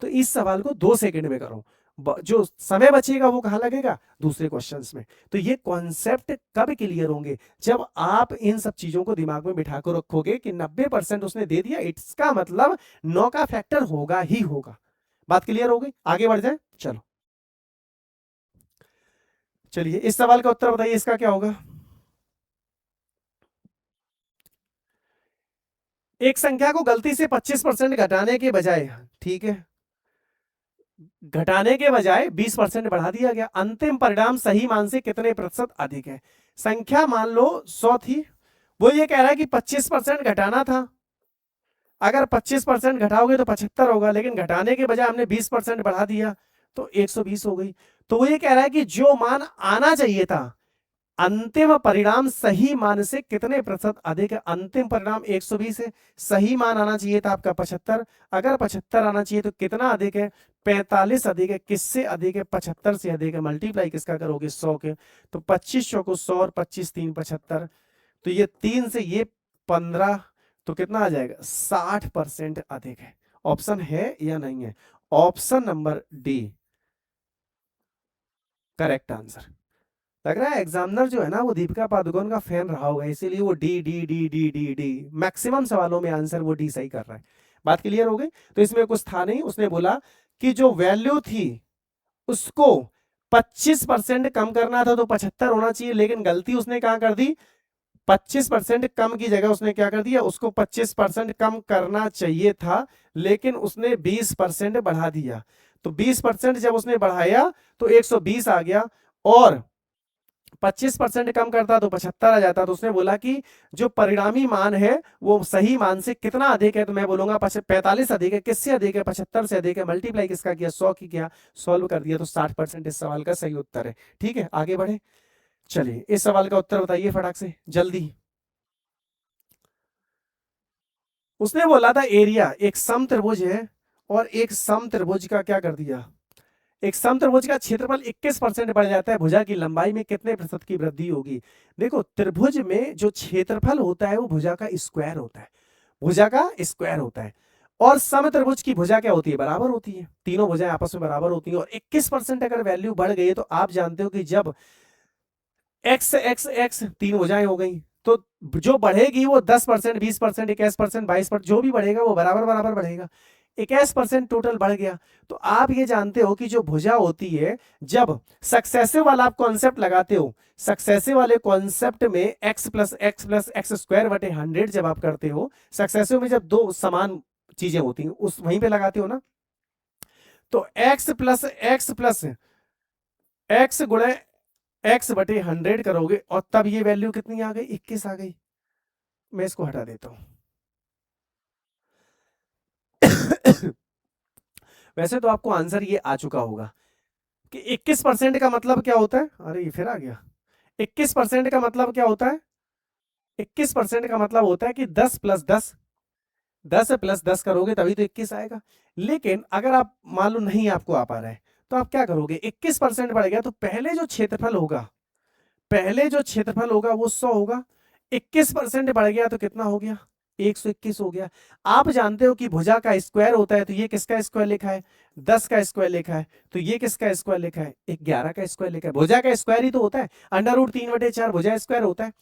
तो इस सवाल को 2 सेकंड में करो, जो समय बचेगा वो कहां लगेगा, दूसरे क्वेश्चंस में। तो ये कॉन्सेप्ट कब क्लियर होंगे, जब आप इन सब चीजों को दिमाग में बिठा कर रखोगे कि 90% उसने दे दिया, इसका मतलब 9 का फैक्टर होगा ही होगा। बात क्लियर हो गई? आगे बढ़ जाए, चलो चलिए इस सवाल का उत्तर बताइए, इसका क्या होगा। एक संख्या को गलती से 25% घटाने के बजाय, ठीक है, घटाने के बजाय 20% बढ़ा दिया गया, अंतिम परिणाम सही मान से कितने प्रतिशत अधिक है। संख्या मान लो 100 थी, वो ये कह रहा है कि 25% घटाना था, अगर 25% घटाओगे तो 75 होगा, लेकिन घटाने के बजाय हमने 20% बढ़ा दिया तो 120 हो गई। तो वो ये कह रहा है कि जो मान आना चाहिए था, अंतिम परिणाम सही मान से कितने प्रतिशत अधिक है। अंतिम परिणाम 120 है, सही मान आना चाहिए था आपका 75, अगर 75 आना चाहिए तो कितना अधिक है, 45 अधिक है। किससे अधिक है, 75 से अधिक है। मल्टीप्लाई किसका करोगे, 100 के, तो 25 को 100 और 25 3 75, तो ये 3 से ये 15, तो कितना आ जाएगा 60% अधिक है। ऑप्शन है या नहीं है, option number D correct answer. लग रहा है एग्जामिनर जो है ना वो दीपिका पादुकोण का फैन रहा होगा, इसीलिए वो D D D D D D maximum सवालों में आंसर वो डी सही कर रहा है। बात क्लियर हो गई? तो इसमें कुछ था नहीं। उसने बोला कि जो वैल्यू थी उसको 25% कम करना था तो 75 होना चाहिए, लेकिन गलती उसने कहां कर दी, 25% कम की जगह उसने क्या कर दिया, उसको 25% कम करना चाहिए था लेकिन उसने 20% बढ़ा दिया। तो 20% जब उसने बढ़ाया तो 120 आ गया, और 25% कम करता तो 75 आ जाता। तो उसने बोला कि जो परिणामी मान है वो सही मान से कितना अधिक है, तो मैं बोलूंगा 45 अधिक है। किससे अधिक है, 75 से अधिक है। मल्टीप्लाई किसका किया, 100 की किया, सॉल्व कर दिया, तो 60% इस सवाल का सही उत्तर है। ठीक है, आगे बढ़े, चलिए इस सवाल का उत्तर बताइए फटाक से जल्दी। उसने बोला था एरिया, एक समत्रिभुज है और एक समत्रिभुज का क्या कर दिया, एक समत्रिभुज का क्षेत्रफल 21% बढ़ जाता है, भुजा की लंबाई में कितने प्रतिशत की वृद्धि होगी। देखो त्रिभुज में जो क्षेत्रफल होता है वो भुजा का स्क्वायर होता है, भुजा का स्क्वायर होता है। और समत्रिभुज की भुजा क्या होती है, बराबर होती है, तीनों भुजाएं आपस में बराबर होती हैं। और 21% अगर वैल्यू बढ़ गई है तो आप जानते हो कि जब एक्स एक्स एक्स तीन भुजाएं हो गई, तो जो बढ़ेगी वो 10%, 20%, 21%, 22%, जो भी बढ़ेगा वो बराबर बराबर बढ़ेगा। 21% टोटल बढ़ गया। तो आप ये जानते हो कि जो भुजा होती है, जब सक्सेसिव वाला आप कॉन्सेप्ट लगाते हो, सक्सेसिव वाले कॉन्सेप्ट में x प्लस एक्स स्क्वायर बटे 100 जब आप करते हो, सक्सेसिव में जब दो समान चीजें होती हैं उस वहीं पे लगाते हो ना, तो x प्लस एक्स गुणे एक्स बटे 100 करोगे और तब ये वैल्यू कितनी आ गई, 21 आ गई। मैं इसको हटा देता हूं। वैसे तो आपको आंसर ये आ चुका होगा कि 21% का मतलब क्या होता है, अरे ये फिर आ गया। 21% का मतलब क्या होता है, 21% का मतलब होता है कि 10 प्लस 10, 10 प्लस 10 करोगे तभी तो 21 आएगा। लेकिन अगर आप मान लो नहीं आपको आ पा रहा है तो आप क्या करोगे, 21% बढ़ गया तो पहले जो क्षेत्रफल होगा, पहले जो क्षेत्रफल होगा वो 100 होगा। 21% बढ़ गया तो कितना हो गया, 121 हो गया। आप जानते हो कि भुजा का स्क्वायर होता है, तो ये किसका स्क्वायर लिखा है? 10 का स्क्वायर लिखा है। तो ये किसका स्क्वायर लिखा है? 11 का स्क्वायर लिखा है। भुजा का स्क्वायर ही तो होता है, √3/4 भुजा स्क्वायर होता है।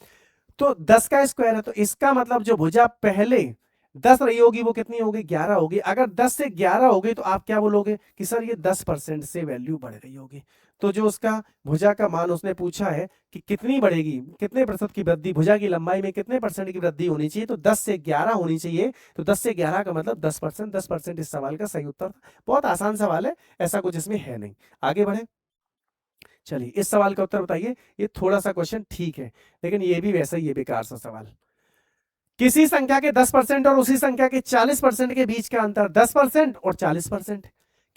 तो 10 का स्क्वायर है, तो इसका मतलब जो भुजा पहले 10 रही होगी वो कितनी होगी? 11 होगी। अगर 10 से 11 हो गई तो आप क्या बोलोगे कि सर ये 10% से वैल्यू बढ़ गई होगी। तो जो उसका भुजा का मान उसने पूछा है कि कितनी बढ़ेगी, कितने प्रतिशत की वृद्धि, भुजा की लंबाई में कितने परसेंट की वृद्धि होनी चाहिए, तो 10 से 11 होनी चाहिए। तो 10 से 11 का मतलब 10%। 10% इस सवाल का सही उत्तर था। बहुत आसान सवाल है, ऐसा कुछ इसमें है नहीं। आगे बढ़े, चलिए इस सवाल का उत्तर बताइए। ये थोड़ा सा क्वेश्चन ठीक है, लेकिन ये भी वैसा ही है, बेकार सा सवाल। किसी संख्या के 10% और उसी संख्या के 40% के बीच का अंतर, 10% और 40%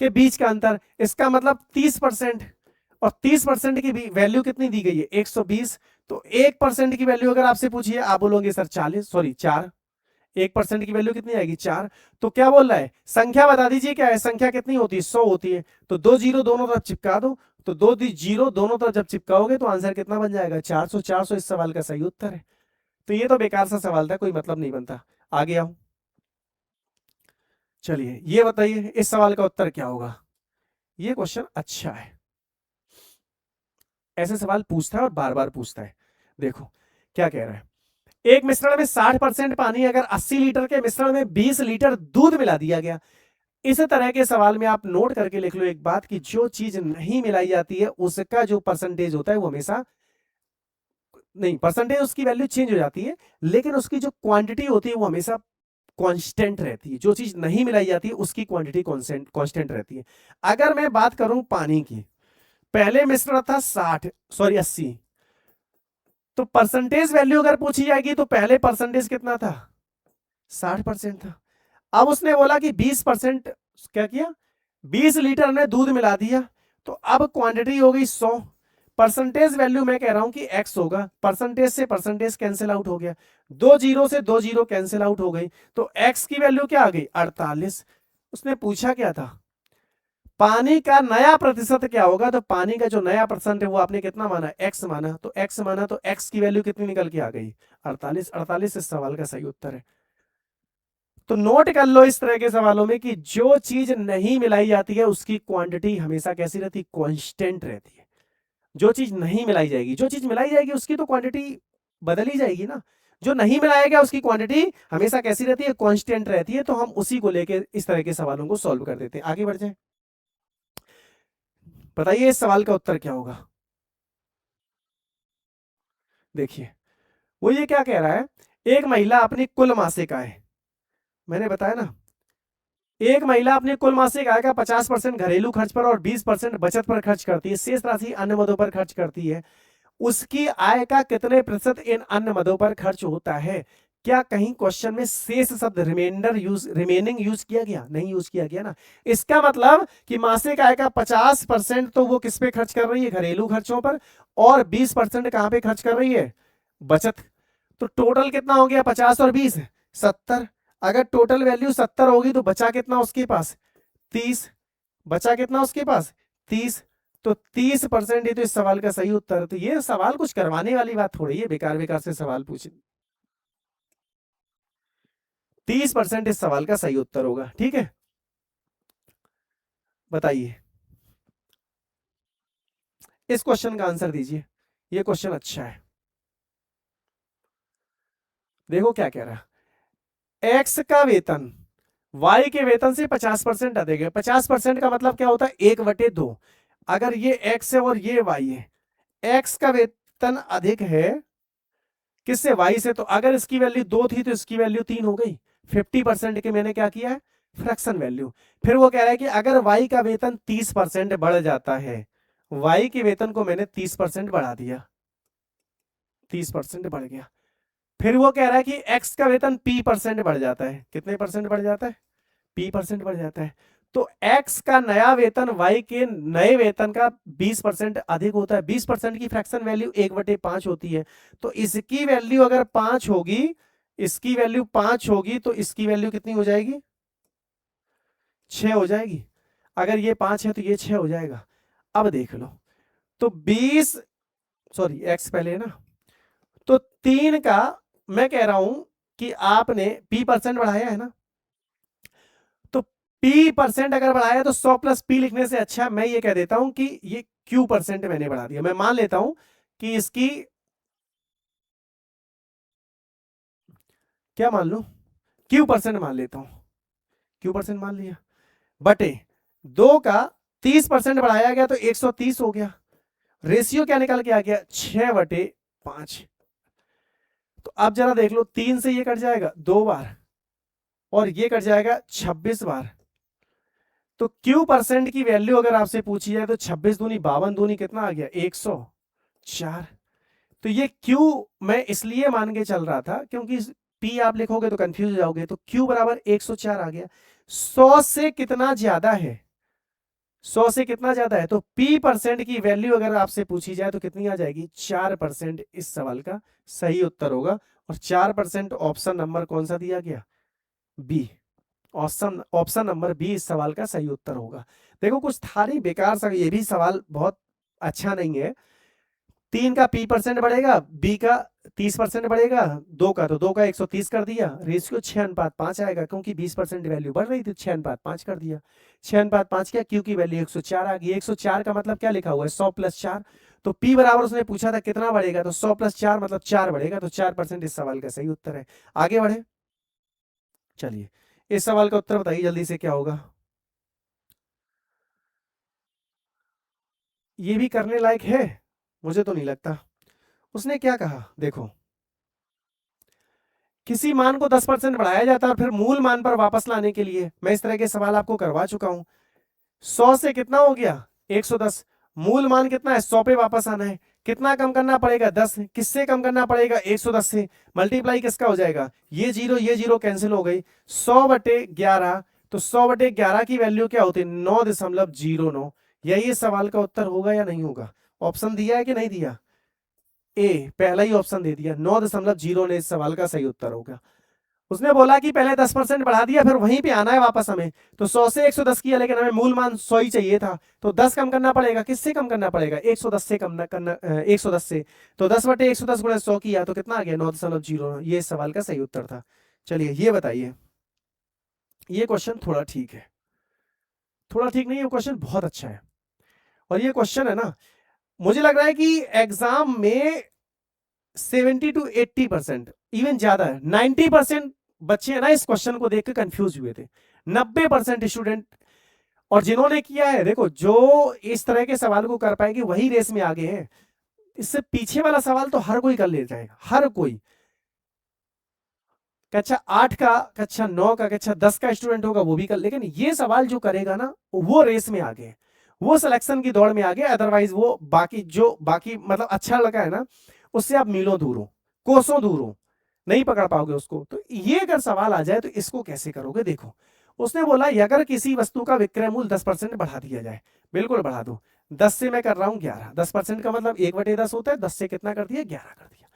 के बीच का अंतर, इसका मतलब 30%। और 30% की वैल्यू कितनी दी गई है? 120। तो 1% की वैल्यू अगर आपसे पूछिए, आप बोलोगे सर 4। 1% की वैल्यू कितनी आएगी? 4। तो क्या बोल रहा है? संख्या बता दीजिए क्या है, संख्या कितनी होती है? 100 होती है। तो 2 जीरो दोनों तरफ चिपका दो। तो 2 जीरो दोनों तरफ जब चिपकाओगे तो आंसर कितना बन जाएगा? 400। 400 इस सवाल का सही उत्तर है। तो ये तो बेकार सा सवाल था, कोई मतलब नहीं बनता। आगे आओ, चलिए ये बताइए इस सवाल का उत्तर क्या होगा। ये क्वेश्चन अच्छा है, ऐसे सवाल पूछता है और बार बार पूछता है। देखो क्या कह रहा है। एक मिश्रण में 60% पानी अगर 80 लीटर के मिश्रण में 20 लीटर दूध मिला दिया गया। इस तरह के सवाल में आप नोट करके लिख लो एक बात, कि जो चीज नहीं मिलाई जाती है उसका जो परसेंटेज होता है वो हमेशा नहीं, परसेंटेज उसकी वैल्यू चेंज हो जाती है, लेकिन उसकी जो क्वांटिटी होती है वो हमेशा कांस्टेंट रहती है। जो चीज नहीं मिलाई जाती है उसकी क्वांटिटी कांस्टेंट रहती है। अगर मैं बात करूं पानी की, पहले मिश्रण था 80। तो परसेंटेज वैल्यू अगर पूछी जाएगी तो पहले परसेंटेज कितना था? 60% था। अब उसने बोला कि 20%, क्या किया? 20 लीटर ने दूध मिला दिया। तो अब क्वांटिटी हो गई 100। परसेंटेज वैल्यू मैं कह रहा हूं कि x होगा। परसेंटेज से परसेंटेज कैंसिल आउट हो गया, 2 जीरो से 2 जीरो कैंसिल आउट हो गई। तो x की वैल्यू क्या आ गई? 48। उसने पूछा क्या था? पानी का नया प्रतिशत क्या होगा? तो पानी का जो नया परसेंट है वो आपने कितना माना? x माना। तो x माना तो x की वैल्यू कितनी निकल के आ गई? 48। 48 इस सवाल का सही उत्तर है। तो नोट कर लो इस तरह के सवालों में कि जो चीज नहीं मिलाई जाती है उसकी क्वांटिटी हमेशा कैसी रहती? कांस्टेंट रहती है। जो चीज नहीं मिलाई जाएगी, जो चीज मिलाई जाएगी उसकी तो क्वांटिटी बदल ही जाएगी ना। जो नहीं मिलाया गया उसकी क्वांटिटी हमेशा कैसी रहती है? कांस्टेंट रहती है। तो हम उसी को लेके इस तरह के सवालों को सॉल्व कर देते हैं। आगे बढ़ जाए, बताइए इस सवाल का उत्तर क्या होगा। देखिए वो ये क्या कह रहा है। एक महिला अपनी कुल मासिक आय, मैंने बताया ना, एक महिला अपनी कुल मासिक आय का 50% घरेलू खर्च पर और 20% बचत पर खर्च करती है, शेष राशि अन्य मदों पर खर्च करती है। उसकी आय का कितने प्रतिशत इन अन्य मदों पर खर्च होता है? क्या कहीं क्वेश्चन में शेष शब्द रिमेनिंग यूज किया गया? नहीं यूज किया गया ना। इसका मतलब कि मासिक आय का 50% तो वो किस पे खर्च कर रही है? घरेलू खर्चों पर। और 20% कहां पे खर्च कर रही है? बचत। तो टोटल कितना हो गया? 50 और 20, 70। अगर टोटल वैल्यू 70 होगी तो बचा कितना उसके पास? 30। बचा कितना उसके पास? 30। तो 30% ये तो इस सवाल का सही उत्तर है। तो ये सवाल कुछ करवाने वाली बात थोड़ी है, बेकार बेकार से सवाल पूछे। 30% इस सवाल का सही उत्तर होगा। ठीक है, बताइए इस क्वेश्चन का आंसर दीजिए। ये क्वेश्चन अच्छा है। देखो क्या कह रहा है। एक्स का वेतन वाई के वेतन से 50% अधिक है। 50% का मतलब क्या होता है? 1/2। अगर ये एक्स है और ये वाई है, एक्स का वेतन अधिक है किससे? वाई से। तो अगर इसकी वैल्यू 2 थी तो इसकी वैल्यू 3 हो गई। 50% के मैंने क्या किया है? Fraction value. फिर वो कह रहा है कि अगर वाई का वेतन 30% बढ़ जाता है, वाई के वेतन को मैंने 30% बढ़ा दिया, 30% बढ़ गया। फिर वो कह रहा है कि एक्स का वेतन p% बढ़ जाता है। कितने परसेंट बढ़ जाता है? p% बढ़ जाता है। तो x का नया वेतन y के नए वेतन का 20% अधिक होता है। 20% की फ्रैक्शन वैल्यू 1/5 होती है। तो इसकी वैल्यू अगर 5 होगी, इसकी वैल्यू 5 होगी तो इसकी वैल्यू कितनी हो जाएगी? 6 हो जाएगी। अगर ये 5 है तो ये 6 हो जाएगा। अब देख लो, तो 20, सॉरी x पहले है ना, तो 3 का मैं कह रहा हूं कि आपने p% बढ़ाया है ना, तो p% अगर बढ़ाया तो 100 प्लस p लिखने से अच्छा मैं ये कह देता हूं कि ये q% मैंने बढ़ा दिया। मैं मान लेता हूं कि इसकी, क्या मान लू, q% मान लेता हूं, q% मान लिया, बटे 2 का 30% बढ़ाया गया तो 130 हो गया। रेशियो क्या निकल के आ गया, 6/5। तो अब जरा देख लो, 3 से ये कट जाएगा 2 बार और ये कट जाएगा 26 बार। तो q% की वैल्यू अगर आपसे पूछी जाए तो 26 दूनी 52 दूनी कितना आ गया, 104। तो ये q मैं इसलिए मान के चल रहा था क्योंकि p आप लिखोगे तो कंफ्यूज हो जाओगे, तो q बराबर 104 आ गया। 100 से कितना ज्यादा है, 100 से कितना ज्यादा है, तो p% की वैल्यू अगर आपसे पूछी जाए तो कितनी आ जाएगी, 4% इस सवाल का सही उत्तर होगा। और 4% ऑप्शन नंबर कौन सा दिया गया, B. Option option number B इस सवाल का सही उत्तर होगा। देखो कुछ था नहीं बेकार सा, ये भी सवाल बहुत अच्छा नहीं है। 3 का p% बढ़ेगा, b का 30% बढ़ेगा, 2 का तो 2 का 130 कर दिया, रेशियो 6:5 आएगा क्योंकि 20% वैल्यू बढ़ रही थी, 6:5 कर दिया। 6:5 क्या, q की वैल्यू 104 आ गई। 104 का मतलब क्या लिखा हुआ है, 100 प्लस 4। तो p बराबर उसने पूछा था कितना बढ़ेगा, तो 100 प्लस 4 मतलब 4 बढ़ेगा, तो 4% इस सवाल का सही उत्तर है। आगे बढ़े, चलिए इस सवाल का उत्तर बताइए जल्दी से क्या होगा। ये भी करने लायक है, मुझे तो नहीं लगता। उसने क्या कहा देखो, किसी मान को 10% बढ़ाया जाता है और फिर मूल मान पर वापस लाने के लिए, मैं इस तरह के सवाल आपको करवा चुका हूं। 100 से कितना हो गया, 110। मूल मान कितना है, 100 पे वापस आना है। कितना कम करना पड़ेगा, 10। किससे कम करना पड़ेगा, 110 से। मल्टीप्लाई किसका हो जाएगा, ये जीरो कैंसिल हो गई। 100/11, तो 100/11 की वैल्यू क्या होती है, 9.09। यही इस सवाल का उत्तर होगा या नहीं होगा। ऑप्शन दिया है कि नहीं दिया, ए पहला ही ऑप्शन दे दिया, 9.09 ने इस सवाल का सही उत्तर होगा। उसने बोला कि पहले 10% बढ़ा दिया फिर वहीं पे आना है वापस हमें, तो 100 से 110 किया लेकिन हमें मूल मान 100 ही चाहिए था, तो 10 कम करना पड़ेगा। किससे कम करना पड़ेगा, 110 से कम करना, 110 से। तो 10/110 गुणा 100 किया तो कितना आ गया, 9.09। ये इस सवाल का सही उत्तर था। चलिए ये बताइए, ये क्वेश्चन थोड़ा ठीक है, थोड़ा ठीक नहीं, ये क्वेश्चन बहुत अच्छा है। और ये क्वेश्चन है ना, मुझे लग रहा है कि एग्जाम में 70 to 80%, इवन ज्यादा है, 90% बच्चे हैं ना इस क्वेश्चन को देखकर कंफ्यूज हुए थे। 90% स्टूडेंट, और जिन्होंने किया है देखो, जो इस तरह के सवाल को कर पाएंगे वही रेस में आगे हैं। इससे पीछे वाला सवाल तो हर कोई कर ले जाएगा, हर कोई। कक्षा 8 का, कक्षा 9 का, कक्षा 10 का स्टूडेंट होगा वो भी कर, लेकिन ये सवाल जो करेगा ना वो रेस में आगे, वो सिलेक्शन की दौड़ में आगे। अदरवाइज वो बाकी जो बाकी मतलब अच्छा लगा है ना, उससे आप मीलों दूर हो, कोसों दूर हो, नहीं पकड़ पाओगे उसको। तो ये अगर सवाल आ जाए तो इसको कैसे करोगे, देखो उसने बोला अगर किसी वस्तु का विक्रय मूल्य 10% बढ़ा दिया जाए, बिल्कुल बढ़ा दो। 10 से मैं कर रहा हूं 11, 10% का मतलब 1/10 होता है, 10 से कितना कर दिया, 11 कर दिया।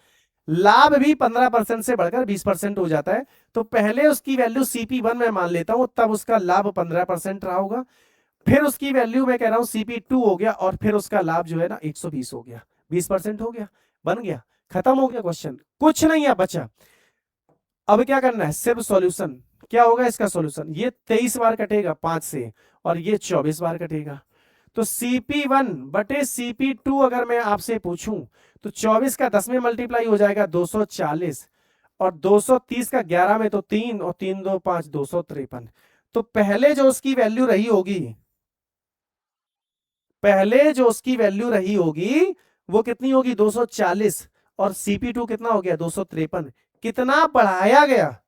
लाभ भी 15% से बढ़कर 20% हो जाता है, तो पहले उसकी वैल्यू CP1 में मान लेता हूं, तब उसका लाभ 15% रहा होगा। फिर उसकी वैल्यू मैं कह रहा हूं CP2 हो गया, और फिर उसका लाभ जो है ना 120 हो गया, 20% हो गया, बन गया, खत्म हो गया क्वेश्चन, कुछ नहीं है बचा। अब क्या करना है, सिर्फ सॉल्यूशन। क्या होगा इसका सॉल्यूशन, ये 23 बार कटेगा 5 से, और ये 24 बार कटेगा। तो CP1/CP2 अगर मैं आपसे पूछूं तो 24 का 10 में मल्टीप्लाई हो जाएगा 240, और 230 का 11 में तो 3, और 3 2 5, 253। तो पहले जो उसकी वैल्यू रही होगी, पहले जो उसकी वैल्यू रही होगी वो कितनी होगी, 240, और CP2 कितना हो गया, 253। कितना बढ़ाया गया,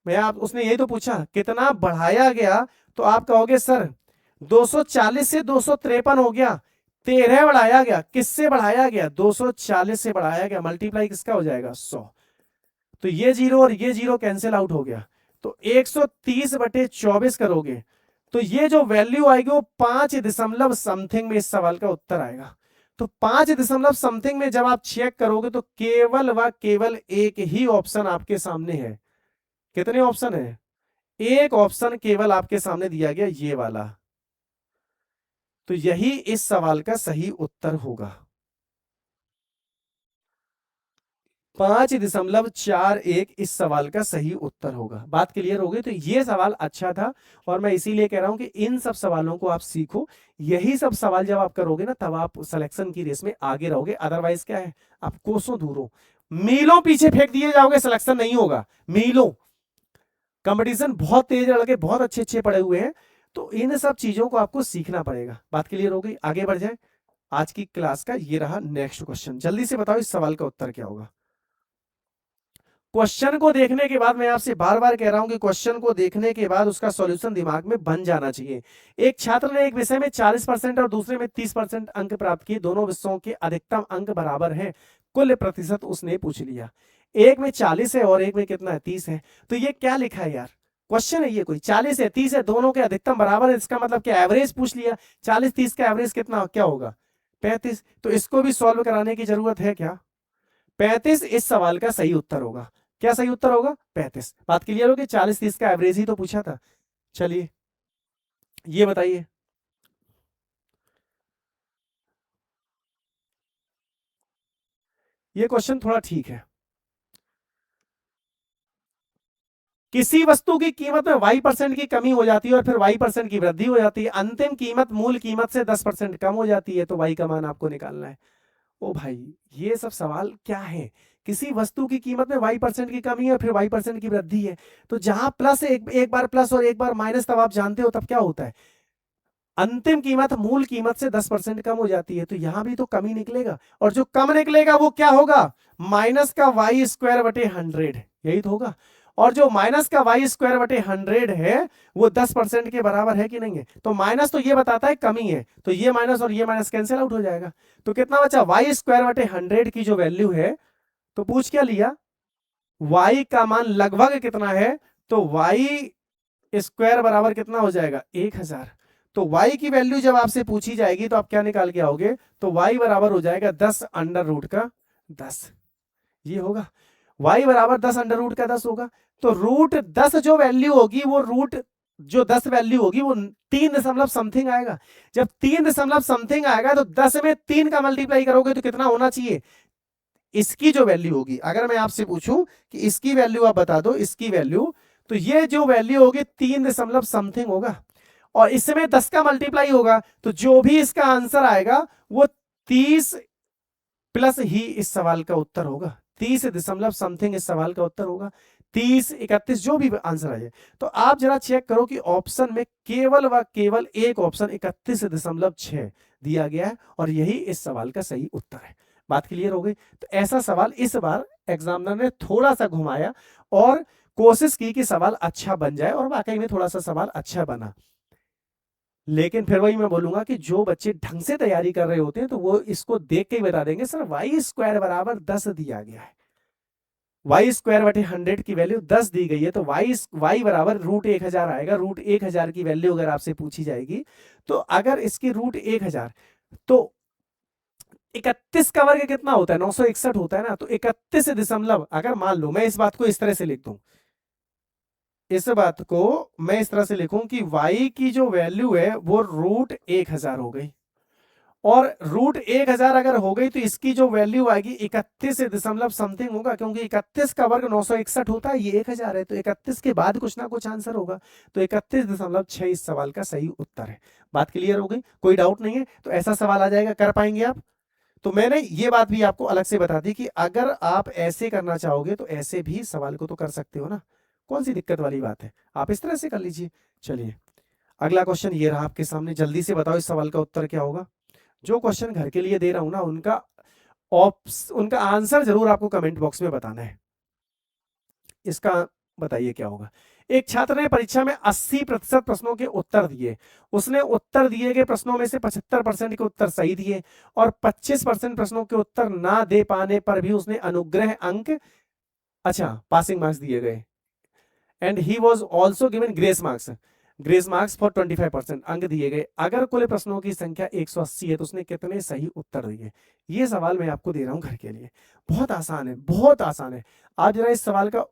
मैं आप, उसने यही तो पूछा कितना बढ़ाया गया, तो आप कहोगे सर 240 से 253 हो गया, 13 बढ़ाया गया। किससे बढ़ाया गया, 240 से बढ़ाया गया, मल्टीप्लाई किसका हो जाएगा, 100। तो ये जीरो और ये जीरो कैंसिल आउट हो गया, तो 130/24 करोगे तो ये जो वैल्यू आएगी वो 5 दशमलव समथिंग में इस सवाल का उत्तर आएगा। तो 5 दशमलव समथिंग में जब आप चेक करोगे तो केवल व केवल एक ही ऑप्शन आपके सामने है। कितने ऑप्शन है, एक ऑप्शन केवल आपके सामने दिया गया, ये वाला। तो यही इस सवाल का सही उत्तर होगा। 5.41 इस सवाल का सही उत्तर होगा। बात क्लियर हो गई? तो ये सवाल अच्छा था और मैं इसीलिए कह रहा हूं कि इन सब सवालों को आप सीखो। यही सब सवाल जब आप करोगे ना, तब आप सिलेक्शन की रेस में आगे रहोगे। अदरवाइज क्या है, आप कोसों दूर हो, मीलों पीछे फेंक दिए जाओगे, सिलेक्शन नहीं होगा। मीलों, कंपटीशन बहुत तेज है, लगे बहुत अच्छे अच्छे पड़े हुए हैं। तो इन सब चीजों को आपको सीखना पड़ेगा। बात क्लियर हो गई? आगे बढ़ जाए। आज की क्लास का ये रहा नेक्स्ट क्वेश्चन। जल्दी से बताओ इस सवाल का उत्तर क्या होगा। क्वेश्चन को देखने के बाद, मैं आपसे बार बार कह रहा हूं कि क्वेश्चन को देखने के बाद उसका सॉल्यूशन दिमाग में बन जाना चाहिए। एक छात्र ने एक विषय में 40% और दूसरे में 30% अंक प्राप्त किए। दोनों विषयों के अधिकतम अंक बराबर हैं, कुल प्रतिशत उसने पूछ लिया। एक में 40 है और एक में कितना है, 30 है। तो ये क्या लिखा है यार, क्वेश्चन है ये कोई, 40 है 30 है, दोनों के अधिकतम बराबर है, इसका मतलब क्या, एवरेज पूछ लिया। 40-30 का एवरेज कितना क्या होगा, 35। तो इसको भी सॉल्व कराने की जरूरत है क्या? 35 इस सवाल का सही उत्तर होगा। क्या सही उत्तर होगा? 35। बात क्लियर होगी? 40-30 का एवरेज ही तो पूछा था। चलिए ये बताइए। ये क्वेश्चन थोड़ा ठीक है। किसी वस्तु की कीमत में y% की कमी हो जाती है और फिर y% की वृद्धि हो जाती है। अंतिम कीमत मूल कीमत से 10% कम हो जाती है, तो y का मान आपको निकालना है। ओ भाई, ये सब सवाल क्या है? किसी वस्तु की कीमत में y% की कमी है, फिर y% की वृद्धि है। तो जहां प्लस एक बार प्लस और एक बार माइनस, तब आप जानते हो तब क्या होता है, अंतिम कीमत मूल कीमत से 10% कम हो जाती है। तो यहां भी तो कम ही निकलेगा, और जो कम निकलेगा वो क्या होगा, माइनस का y² बटे 100, यही तो होगा। और जो माइनस का y² बटे 100 है, वो 10% के बराबर है कि नहीं है? तो माइनस तो ये बताता है कमी है, तो ये माइनस और ये माइनस कैंसिल आउट हो जाएगा। तो कितना बचा, y² बटे 100 की जो वैल्यू है, तो पूछ क्या लिया, y का मान लगभग कितना है, तो y² बराबर कितना हो जाएगा, 1000। तो y की वैल्यू जब आपसे पूछी जाएगी तो आप क्या निकाल के आओगे, तो y बराबर हो जाएगा 10√10। ये होगा, y बराबर 10√10 होगा। तो √10 जो वैल्यू होगी, वो जो 10 वैल्यू होगी, वो 3 दशमलव समथिंग आएगा। जब 3 दशमलव समथिंग आएगा, तो 10 में 3 का मल्टीप्लाई करोगे तो कितना होना चाहिए, इसकी जो वैल्यू होगी। अगर मैं आपसे पूछूं कि इसकी वैल्यू आप बता दो, इसकी वैल्यू, तो ये जो वैल्यू होगी 3 दशमलव समथिंग होगा, और इसमें 10 का मल्टीप्लाई होगा, तो जो भी इसका आंसर आएगा वो 30 प्लस ही इस सवाल का उत्तर होगा। 30 दशमलव समथिंग इस सवाल का उत्तर होगा। 30, 31 जो भी आंसर आ जाए। तो आप जरा चेक करो कि ऑप्शन में केवल व केवल एक ऑप्शन 31.6 दिया गया है, और यही इस सवाल का सही उत्तर है। बात क्लियर हो गई? तो ऐसा सवाल इस बार एग्जामिनर ने थोड़ा सा घुमाया और कोशिश की कि सवाल अच्छा बन जाए, और वाकई में थोड़ा सा सवाल अच्छा बना। लेकिन फिर वही मैं बोलूंगा कि जो बच्चे ढंग से तैयारी कर रहे होते हैं, तो वो इसको देख के ही बता देंगे, सर y² बराबर 10 दिया गया है, y²/100 की वैल्यू 10 दी गई है, तो y बराबर √1000 आएगा। √1000 की वैल्यू अगर आपसे पूछी जाएगी, तो अगर इसकी √1000, तो 31 का वर्ग कितना होता है, 961 होता है ना। तो 31 दशमलव, अगर मान लो मैं इस बात को इस तरह से लिख दूं, इस बात को मैं इस तरह से लिखूं कि y की जो वैल्यू है वो √1000 हो गई, और √1000 अगर हो गई, तो इसकी जो वैल्यू आएगी 31 दशमलव समथिंग होगा, क्योंकि 31 का वर्ग 961 होता है, ये 1000 है, तो 31 के बाद कुछ ना कुछ आंसर होगा। तो 31.6 इस सवाल का सही उत्तर है। बात क्लियर हो गई? कोई डाउट नहीं है? तो ऐसा सवाल आ जाएगा, कर पाएंगे आप? तो मैंने ये बात भी आपको अलग से बता दी कि अगर आप ऐसे करना चाहोगे, तो ऐसे भी सवाल को तो कर सकते हो ना, कौन सी दिक्कत वाली बात है, आप इस तरह से कर लीजिए। चलिए अगला क्वेश्चन ये रहा आपके सामने, जल्दी से बताओ इस सवाल का उत्तर क्या होगा। जो क्वेश्चन घर के लिए दे रहा हूं ना, उनका आंसर जरूर आपको कमेंट बॉक्स में बताना है। इसका बताइए क्या होगा। एक छात्र ने परीक्षा में 80% प्रश्नों के उत्तर दिए। उसने उत्तर दिए गए प्रश्नों में से 75% के उत्तर सही दिए, और 25% प्रश्नों के उत्तर ना दे पाने पर भी उसने अनुग्रह अंक, अच्छा पासिंग मार्क्स दिए गए, and he was also given grace marks for 25% अंक दिए गए। अगर कुल प्रश्नों की संख्या 180 है, तो उसने कितने सही उत्तर दिए। ये सवाल मैं आपको दे रहा हूं घर के लिए, बहुत आसान है, बहुत आसान है। आप जरा इस सवाल का,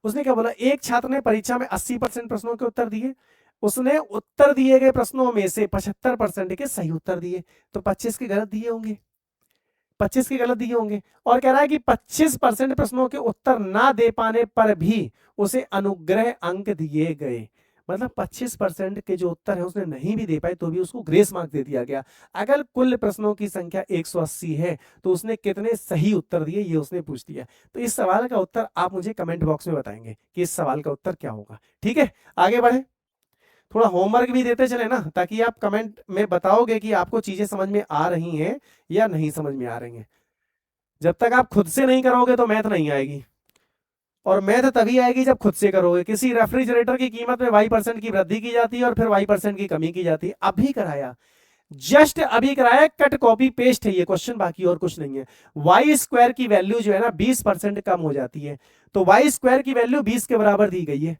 उसने क्या बोला, एक छात्र ने परीक्षा में 80% प्रश्नों के उत्तर दिए, उसने उत्तर दिए गए प्रश्नों में से 75% के सही उत्तर दिए, तो 25 के गलत दिए होंगे। 25 के गलत दिए होंगे। और कह रहा है कि 25% प्रश्नों के उत्तर ना दे पाने पर भी उसे अनुग्रह अंक दिए गए। मतलब 25% के जो उत्तर है उसने नहीं भी दे पाए तो भी उसको ग्रेस मार्क दे दिया गया। अगर कुल प्रश्नों की संख्या 180 है तो उसने कितने सही उत्तर दिए ये उसने पूछ दिया। तो इस सवाल का उत्तर आप मुझे कमेंट बॉक्स में बताएंगे कि इस सवाल का उत्तर क्या होगा। ठीक है, आगे बढ़े। थोड़ा होमवर्क भी देते चले ना, ताकि आप कमेंट में बताओगे कि आपको चीजें समझ में आ रही हैं या नहीं समझ में आ रही हैं। जब तक आप खुद से नहीं करोगे तो मैथ नहीं आएगी, और मैथ तभी आएगी जब खुद से करोगे। किसी रेफ्रिजरेटर की कीमत में y% की वृद्धि की जाती है और फिर y% की कमी की जाती है। अभी कराया, जस्ट अभी कराया, कट कॉपी पेस्ट है ये क्वेश्चन, बाकी और कुछ नहीं है। वाई स्क्वायर की वैल्यू जो है ना 20% कम हो जाती है, तो वाई स्क्वायर की वैल्यू 20 के बराबर दी गई है।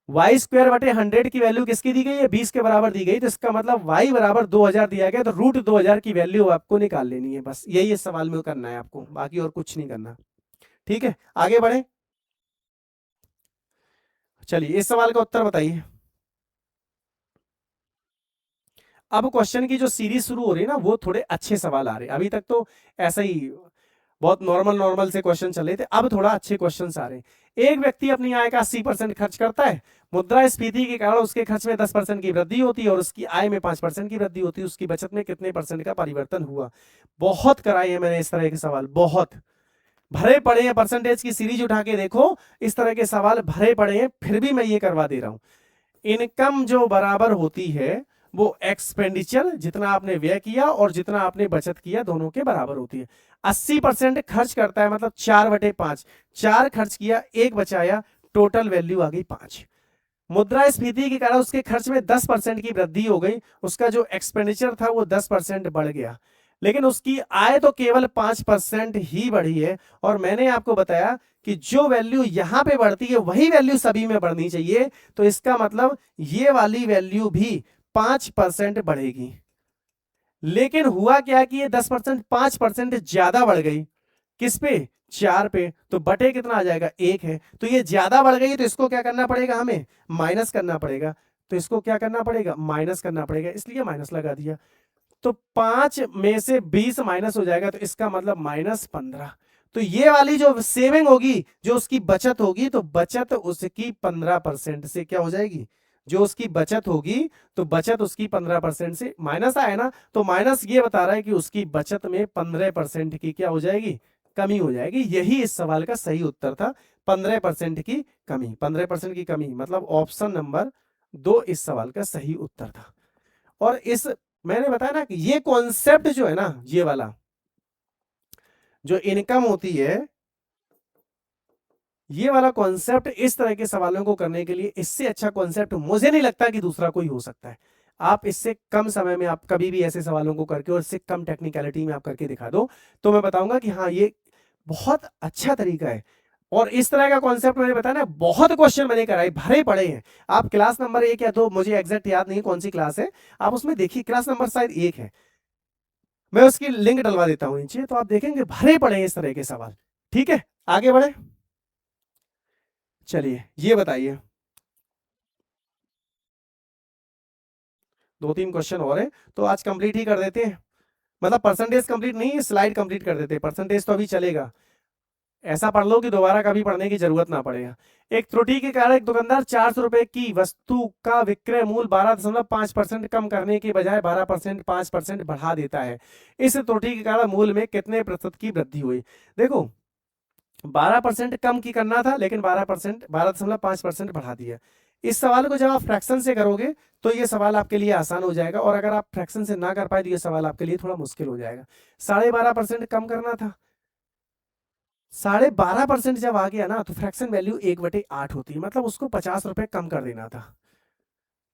वाई स्क्वायर बटे 100 की वैल्यू किसकी दी गई है? 20 के बराबर दी गई। तो इसका मतलब वाई बराबर 2000 दिया गया, तो रूट 2000 की वैल्यू आपको निकाल लेनी है। बस यही इस सवाल में करना है आपको, बाकी और कुछ नहीं करना। ठीक है, आगे बढ़े। चलिए इस सवाल का उत्तर बताइए। अब क्वेश्चन की जो सीरीज शुरू हो रही है ना, वो थोड़े अच्छे सवाल आ रहे हैं। अभी तक तो ऐसा ही बहुत नॉर्मल नॉर्मल से क्वेश्चन चल रहे थे, अब थोड़ा अच्छे क्वेश्चंस आ रहे हैं। एक व्यक्ति अपनी आय का 80% खर्च करता है। मुद्रास्फीति के कारण उसके खर्च में 10% की वृद्धि होती है और उसकी आय में 5% की वृद्धि होती है। उसकी बचत में कितने परसेंट का परिवर्तन हुआ? बहुत कराए हैं मैंने इस तरह के सवाल, बहुत भरे पड़े हैं। परसेंटेज की सीरीज उठा के देखो, इस तरह के सवाल भरे पड़े हैं, फिर भी मैं ये करवा दे रहा हूं। इनकम जो बराबर होती है वो एक्सपेंडिचर, जितना आपने व्यय किया और जितना आपने बचत किया, दोनों के बराबर होती है। 80% खर्च करता है, मतलब 4/5। 4 खर्च किया, 1 बचाया, टोटल वैल्यू आ गई 5। मुद्रास्फीति के कारण उसके खर्च में 10% की वृद्धि हो गई, उसका जो एक्सपेंडिचर था वो 10% बढ़ गया, लेकिन उसकी आय तो केवल 5% ही बढ़ी है। और मैंने आपको बताया कि जो वैल्यू यहां पे बढ़ती है वही वैल्यू सभी में बढ़नी चाहिए। तो इसका मतलब ये वाली वैल्यू भी 5% बढ़ेगी। लेकिन हुआ क्या कि ये 10%, 5% ज्यादा बढ़ गई। किस पे? 4 पे। तो बटे कितना आ जाएगा? 1 है। तो ये ज्यादा बढ़ गई, तो इसको क्या करना पड़ेगा? हमें माइनस करना पड़ेगा। तो इसको क्या करना पड़ेगा? माइनस करना पड़ेगा, इसलिए माइनस लगा दिया। तो 5 में से 20 माइनस हो जाएगा, तो इसका मतलब -15। तो ये वाली जो सेविंग होगी, जो उसकी बचत होगी, तो बचत उसकी 15% से क्या हो जाएगी? जो उसकी बचत होगी, तो बचत उसकी 15% से माइनस आए ना, तो माइनस ये बता रहा है कि उसकी बचत में 15% की क्या हो जाएगी? कमी हो जाएगी। यही इस सवाल का सही उत्तर था, 15% की कमी। 15% की कमी मतलब ऑप्शन नंबर 2 इस सवाल का सही उत्तर था। और इस मैंने बताया ना कि ये कॉन्सेप्ट जो है ना, ये वाला जो इनकम होती है, ये वाला कॉन्सेप्ट इस तरह के सवालों को करने के लिए इससे अच्छा कॉन्सेप्ट मुझे नहीं लगता कि दूसरा कोई हो सकता है। आप इससे कम समय में आप कभी भी ऐसे सवालों को करके और इससे कम टेक्निकलिटी में आप करके दिखा दो, तो मैं बताऊंगा कि हाँ ये बहुत अच्छा तरीका है। और इस तरह का कॉन्सेप्ट मैंने बताया ना, बहुत क्वेश्चन मैंने कराए, भरे पड़े हैं। आप क्लास नंबर 1 या 2, मुझे एग्जैक्ट याद नहीं कौन सी क्लास है, आप उसमें देखिए, क्लास नंबर शायद 1 है, मैं उसकी लिंक डलवा देता हूं नीचे, तो आप देखेंगे भरे पड़े हैं इस तरह के सवाल। ठीक है, आगे बढ़े। चलिए ये बताइए, 2-3 क्वेश्चन और है तो आज कंप्लीट ही कर देते हैं। मतलब परसेंटेज कंप्लीट नहीं, स्लाइड कंप्लीट कर देते हैं, परसेंटेज तो अभी चलेगा। ऐसा पढ़ लो कि दोबारा कभी पढ़ने की जरूरत ना पड़ेगा। एक त्रुटि के कारण एक दुकानदार 400 रुपए की वस्तु का विक्रय मूल्य 12.5% कम करने के बजाय 12% 5% बढ़ा देता है। इस त्रुटि के कारण मूल्य में कितने प्रतिशत की वृद्धि हुई? देखो 12% कम की करना था, लेकिन 12% 12.5% बढ़ा दिया। इस सवाल को जब आप फ्रैक्शन से करोगे तो ये सवाल आपके लिए आसान हो जाएगा, और अगर आप फ्रैक्शन से ना कर पाए तो ये सवाल आपके लिए थोड़ा मुश्किल हो जाएगा। 12.5% कम करना था, 12.5% जब आ गया ना, तो फ्रैक्शन वैल्यू 1/8 होती है, मतलब उसको 50 रुपए कम कर देना था।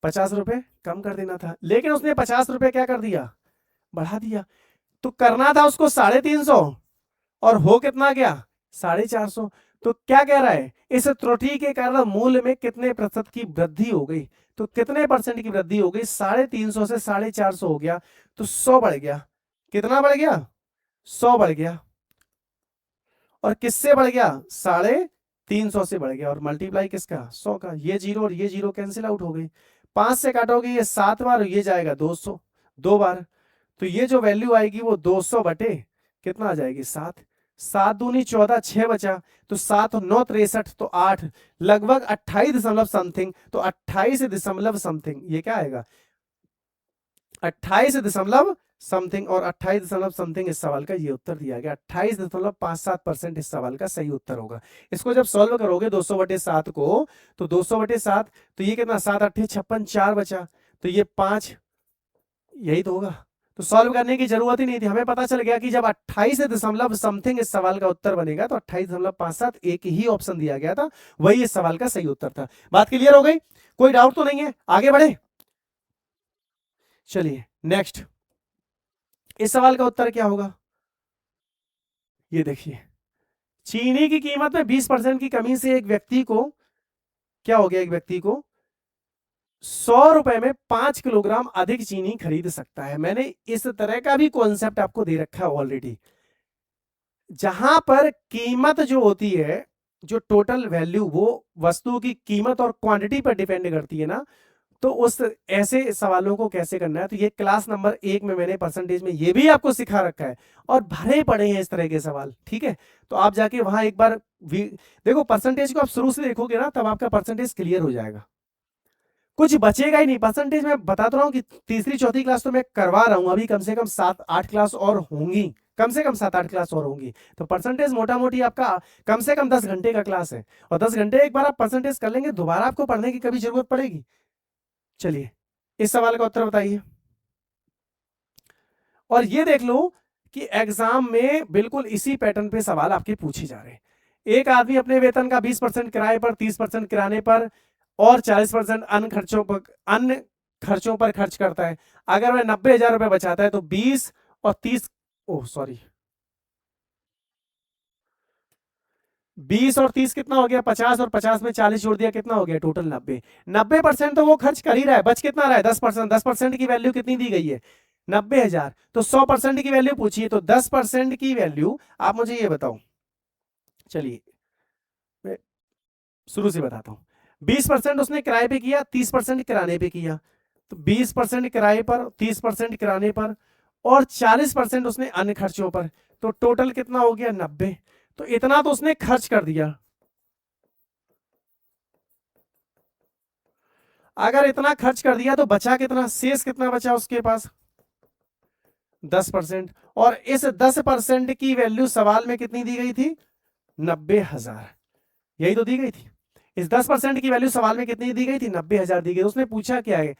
50 रुपए कम कर देना था, लेकिन उसने 50 रुपए क्या कर दिया? बढ़ा दिया। तो करना था उसको 350, और हो कितना गया? 450। तो क्या कह रहा है? इस त्रुटि के कारण मूल्य में कितने प्रतिशत की वृद्धि हो गई? तो कितने परसेंट की वृद्धि हो गई? 350 से 450 हो गया, तो 100 बढ़ गया। कितना बढ़ गया? 100 बढ़ गया। और किससे बढ़ गया? 350 से बढ़ गया। और मल्टीप्लाई किसका? 100 का। ये जीरो और ये जीरो कैंसिल आउट हो गई। 5 से काटोगे ये 7 बार, ये जाएगा 200 2 बार। तो ये जो वैल्यू आएगी वो 200/, कितना आ जाएगी 7, 7 दूनी 14, 6 बचा, तो 7 और 9 63, तो 8, लगभग 28 दशमलव समथिंग, तो 28 दशमलव समथिंग, ये क्या आएगा 28 दशमलव समथिंग, और 28 दशमलव समथिंग इस सवाल का ये उत्तर दिया गया। 28.57% इस सवाल का सही उत्तर होगा। इसको जब सॉल्व करोगे 200/7 को, तो 200/7, तो ये कितना 7 8 56, 4 बचा, तो ये 5, यही तो होगा। तो सॉल्व करने की जरूरत ही नहीं थी, हमें पता चल गया कि जब 28 दशमलव समथिंग इस सवाल का उत्तर बनेगा, तो 28.57, एक ही ऑप्शन दिया गया था, वही इस सवाल का सही उत्तर था। बात क्लियर हो गई? कोई डाउट तो नहीं है? आगे बढ़े, चलिए नेक्स्ट। इस सवाल का उत्तर क्या होगा? ये देखिए, चीनी की कीमत में 20% की कमी से एक व्यक्ति को क्या हो गया, एक व्यक्ति को 100 रुपए में 5 किलोग्राम अधिक चीनी खरीद सकता है। मैंने इस तरह का भी कॉन्सेप्ट आपको दे रखा है ऑलरेडी, जहां पर कीमत जो होती है, जो टोटल वैल्यू, वो वस्तु की कीमत और क्वांटिटी पर डिपेंड करती है ना, तो उस ऐसे सवालों को कैसे करना है, तो ये क्लास नंबर 1 में मैंने परसेंटेज में ये भी आपको सिखा रखा है, और भरे पड़े हैं इस तरह के सवाल, ठीक है। तो आप जाके वहां एक बार देखो, परसेंटेज को आप शुरू से देखोगे ना, तब आपका परसेंटेज क्लियर हो जाएगा, कुछ बचेगा ही नहीं। परसेंटेज में बता तो रहा हूं कि तीसरी चौथी क्लास तो मैं करवा रहा हूं, अभी कम से कम 7-8 क्लास और होंगी, कम से कम 7-8 क्लास और होंगी, तो परसेंटेज मोटा मोटी आपका कम से कम 10 घंटे का क्लास है, और 10 घंटे एक बार आप परसेंटेज कर लेंगे, दोबारा आपको पढ़ने की कभी जरूरत पड़ेगी? चलिए, इस सवाल का उत्तर बताइए। और ये देख लो कि एग्जाम में बिल्कुल इसी पैटर्न पे सवाल आपके पूछे जा रहे हैं। एक आदमी अपने वेतन का 20% किराए पर, 30% किराने पर और 40% अन्य खर्चों पर खर्च करता है। अगर वह 90,000 रुपए बचाता है तो 20 और 30, ओह सॉरी, 20 और 30 कितना हो गया 50, और 50 में 40 जोड़ दिया, कितना हो गया टोटल 90। 90% तो वो खर्च कर ही रहा है, बच कितना रहा है 10%। 10% की वैल्यू कितनी दी गई है 90,000, तो 100% की वैल्यू पूछिए, तो 10% की वैल्यू आप मुझे ये बताओ। चलिए मैं शुरू से बताता हूं। 20% उसने किराए पे किया, 30% किराने पे किया, तो 20% किराए पर, 30% किराने पर और 40% उसने अन्य खर्चों पर, तो टोटल कितना हो गया 90। तो इतना तो उसने खर्च कर दिया। अगर इतना खर्च कर दिया तो बचा कितना, शेष कितना बचा उसके पास 10%, और इस 10% की वैल्यू सवाल में कितनी दी गई थी 90,000, यही तो दी गई थी। इस 10% की वैल्यू सवाल में कितनी दी गई थी 90,000 दी गई। उसने पूछा क्या है,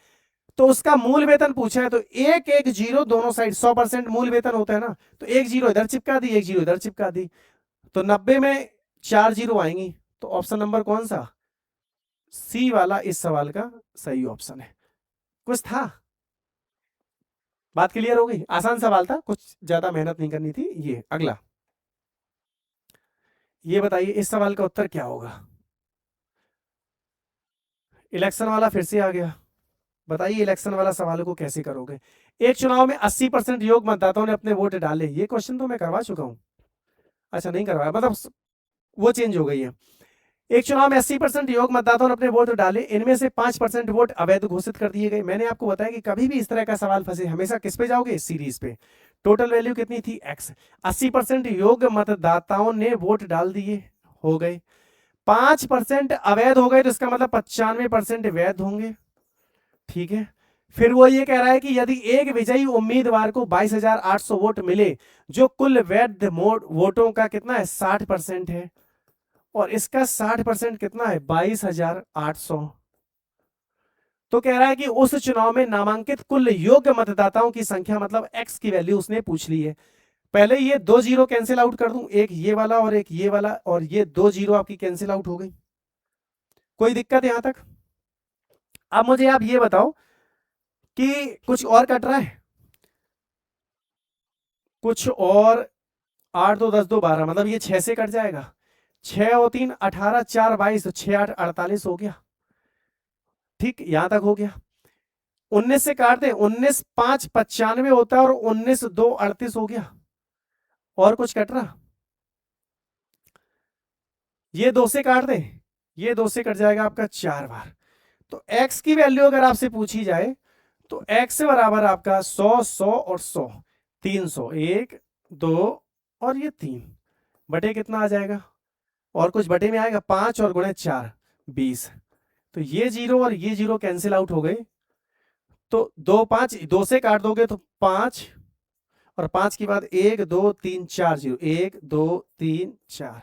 तो उसका मूल वेतन पूछा है, तो एक एक जीरो दोनों साइड, 100% मूल वेतन होता है ना, तो एक जीरो इधर चिपका दी, एक जीरो इधर चिपका दी, तो 90 में 4 जीरो आएंगी, तो ऑप्शन नंबर कौन सा, सी वाला इस सवाल का सही ऑप्शन है। कुछ था, बात क्लियर हो गई? आसान सवाल था, कुछ ज्यादा मेहनत नहीं करनी थी। ये अगला, ये बताइए इस सवाल का उत्तर क्या होगा। इलेक्शन वाला फिर से आ गया, बताइए इलेक्शन वाला सवाल को कैसे करोगे। एक चुनाव में 80% योग्य मतदाताओं ने अपने वोट डाले, ये क्वेश्चन तो मैं करवा चुका हूं, अच्छा नहीं करवाया, मतलब वो चेंज हो गई है। एक चुनाव में 80% योग्य मतदाताओं ने अपने वोट डाले, इनमें से 5% वोट अवैध घोषित कर दिए गए। मैंने आपको बताया कि कभी भी इस तरह का सवाल फंसे हमेशा किस पे जाओगे, सीरीज पे। टोटल वैल्यू कितनी थी x, 80% योग्य मतदाताओं ने वोट डाल दिए, हो गए, 5% अवैध हो गए, तो इसका मतलब 95% वैध होंगे, ठीक है। फिर वो ये कह रहा है कि यदि एक विजयी उम्मीदवार को 22,800 वोट मिले, जो कुल वैध वोटों का कितना है 60% है, और इसका 60% कितना है 22,800, तो कह रहा है कि उस चुनाव में नामांकित कुल योग्य मतदाताओं की संख्या, मतलब x की वैल्यू उसने पूछ ली है। पहले ये 2 जीरो कैंसिल आउट कर दूं, एक ये वाला और एक ये वाला, और ये 2 जीरो आपकी कैंसिल आउट हो गई। कोई दिक्कत यहां तक? अब मुझे आप ये बताओ कि कुछ और कट रहा है, कुछ और, 8 2 10 2 12, मतलब ये 6 से कट जाएगा, 6 और 3 18, 4 22, तो 6 8 48 हो गया, ठीक, यहां तक हो गया। 19 से काट दे, 19 5 95 होता है, और 19 2 38 हो गया। और कुछ कट रहा, ये 2 से काट दे, ये 2 से कट जाएगा आपका 4 बार। तो x की वैल्यू अगर आपसे पूछी जाए, तो x बराबर आपका 100 100 और 100, 300, 1 2 और ये 3 बटे कितना आ जाएगा, और कुछ बटे में आएगा 5 और गुणे 4 20। तो ये 0 और ये 0 कैंसिल आउट हो गए, तो 2 5 2 से काट दोगे तो 5 और 5 के बाद 1 2 3 4 0 1 2 3 4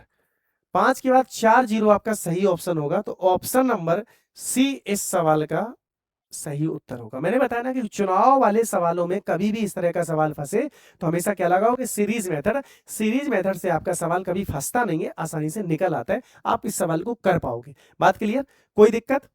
5 के बाद 4 0 आपका सही ऑप्शन होगा। तो ऑप्शन नंबर सी इस सवाल का सही उत्तर होगा। मैंने बताया ना कि चुनाव वाले सवालों में कभी भी इस तरह का सवाल फंसे तो हमेशा क्या लगाओ कि सीरीज मेथड। सीरीज मेथड से आपका सवाल कभी फंसता नहीं है, आसानी से निकल आता है, आप इस सवाल को कर पाओगे। बात क्लियर, कोई दिक्कत?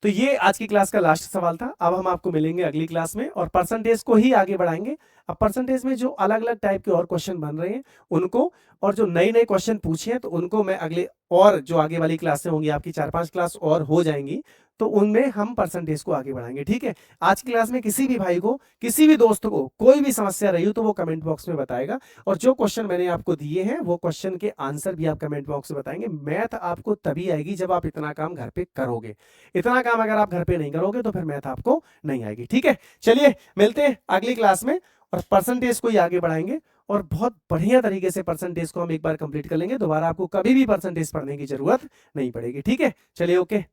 तो ये आज की क्लास का लास्ट सवाल था। अब हम आपको मिलेंगे अगली क्लास में और परसेंटेज को ही आगे बढ़ाएंगे। अब परसेंटेज में जो अलग अलग टाइप के और क्वेश्चन बन रहे हैं उनको, और जो नए नए क्वेश्चन पूछे हैं तो उनको मैं अगले, और जो आगे वाली क्लासें होंगी आपकी 4-5 क्लास और हो जाएंगी तो उनमें हम परसेंटेज को आगे बढ़ाएंगे। ठीक है, आज की क्लास में किसी भी भाई को, किसी भी दोस्त को कोई भी समस्या रही हो तो वो कमेंट बॉक्स में बताएगा, और जो क्वेश्चन मैंने आपको दिए हैं वो क्वेश्चन के आंसर भी आप कमेंट बॉक्स में बताएंगे। मैथ आपको तभी आएगी जब आप इतना काम घर पे करोगे। इतना काम अगर आप घर पे नहीं करोगे तो फिर मैथ आपको नहीं आएगी। ठीक है, चलिए मिलते हैं अगली क्लास में और परसेंटेज को ही आगे बढ़ाएंगे, और बहुत बढ़िया तरीके से परसेंटेज को हम एक बार कंप्लीट कर लेंगे। दोबारा आपको कभी भी परसेंटेज पढ़ने की जरूरत नहीं पड़ेगी। ठीक है, चलिए ओके,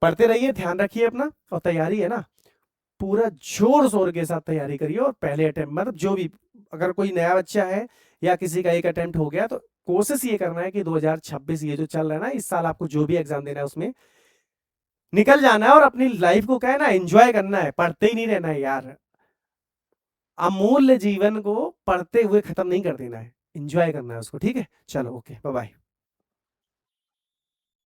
पढ़ते रहिए, ध्यान रखिए अपना, और तैयारी है ना पूरा जोर शोर के साथ तैयारी करिए। और पहले अटेम्प्ट, मतलब जो भी, अगर कोई नया बच्चा है या किसी का एक अटेम्प्ट हो गया तो कोशिश ये करना है कि 2026 ये जो चल रहा है ना, इस साल आपको जो भी एग्जाम देना है उसमें निकल जाना है और अपनी लाइफ को क्या है ना एंजॉय करना है, पढ़ते ही नहीं रहना है यार। अमूल्य जीवन को पढ़ते हुए खत्म नहीं कर देना है, एंजॉय करना है उसको। ठीक है, चलो ओके, बाय बाय।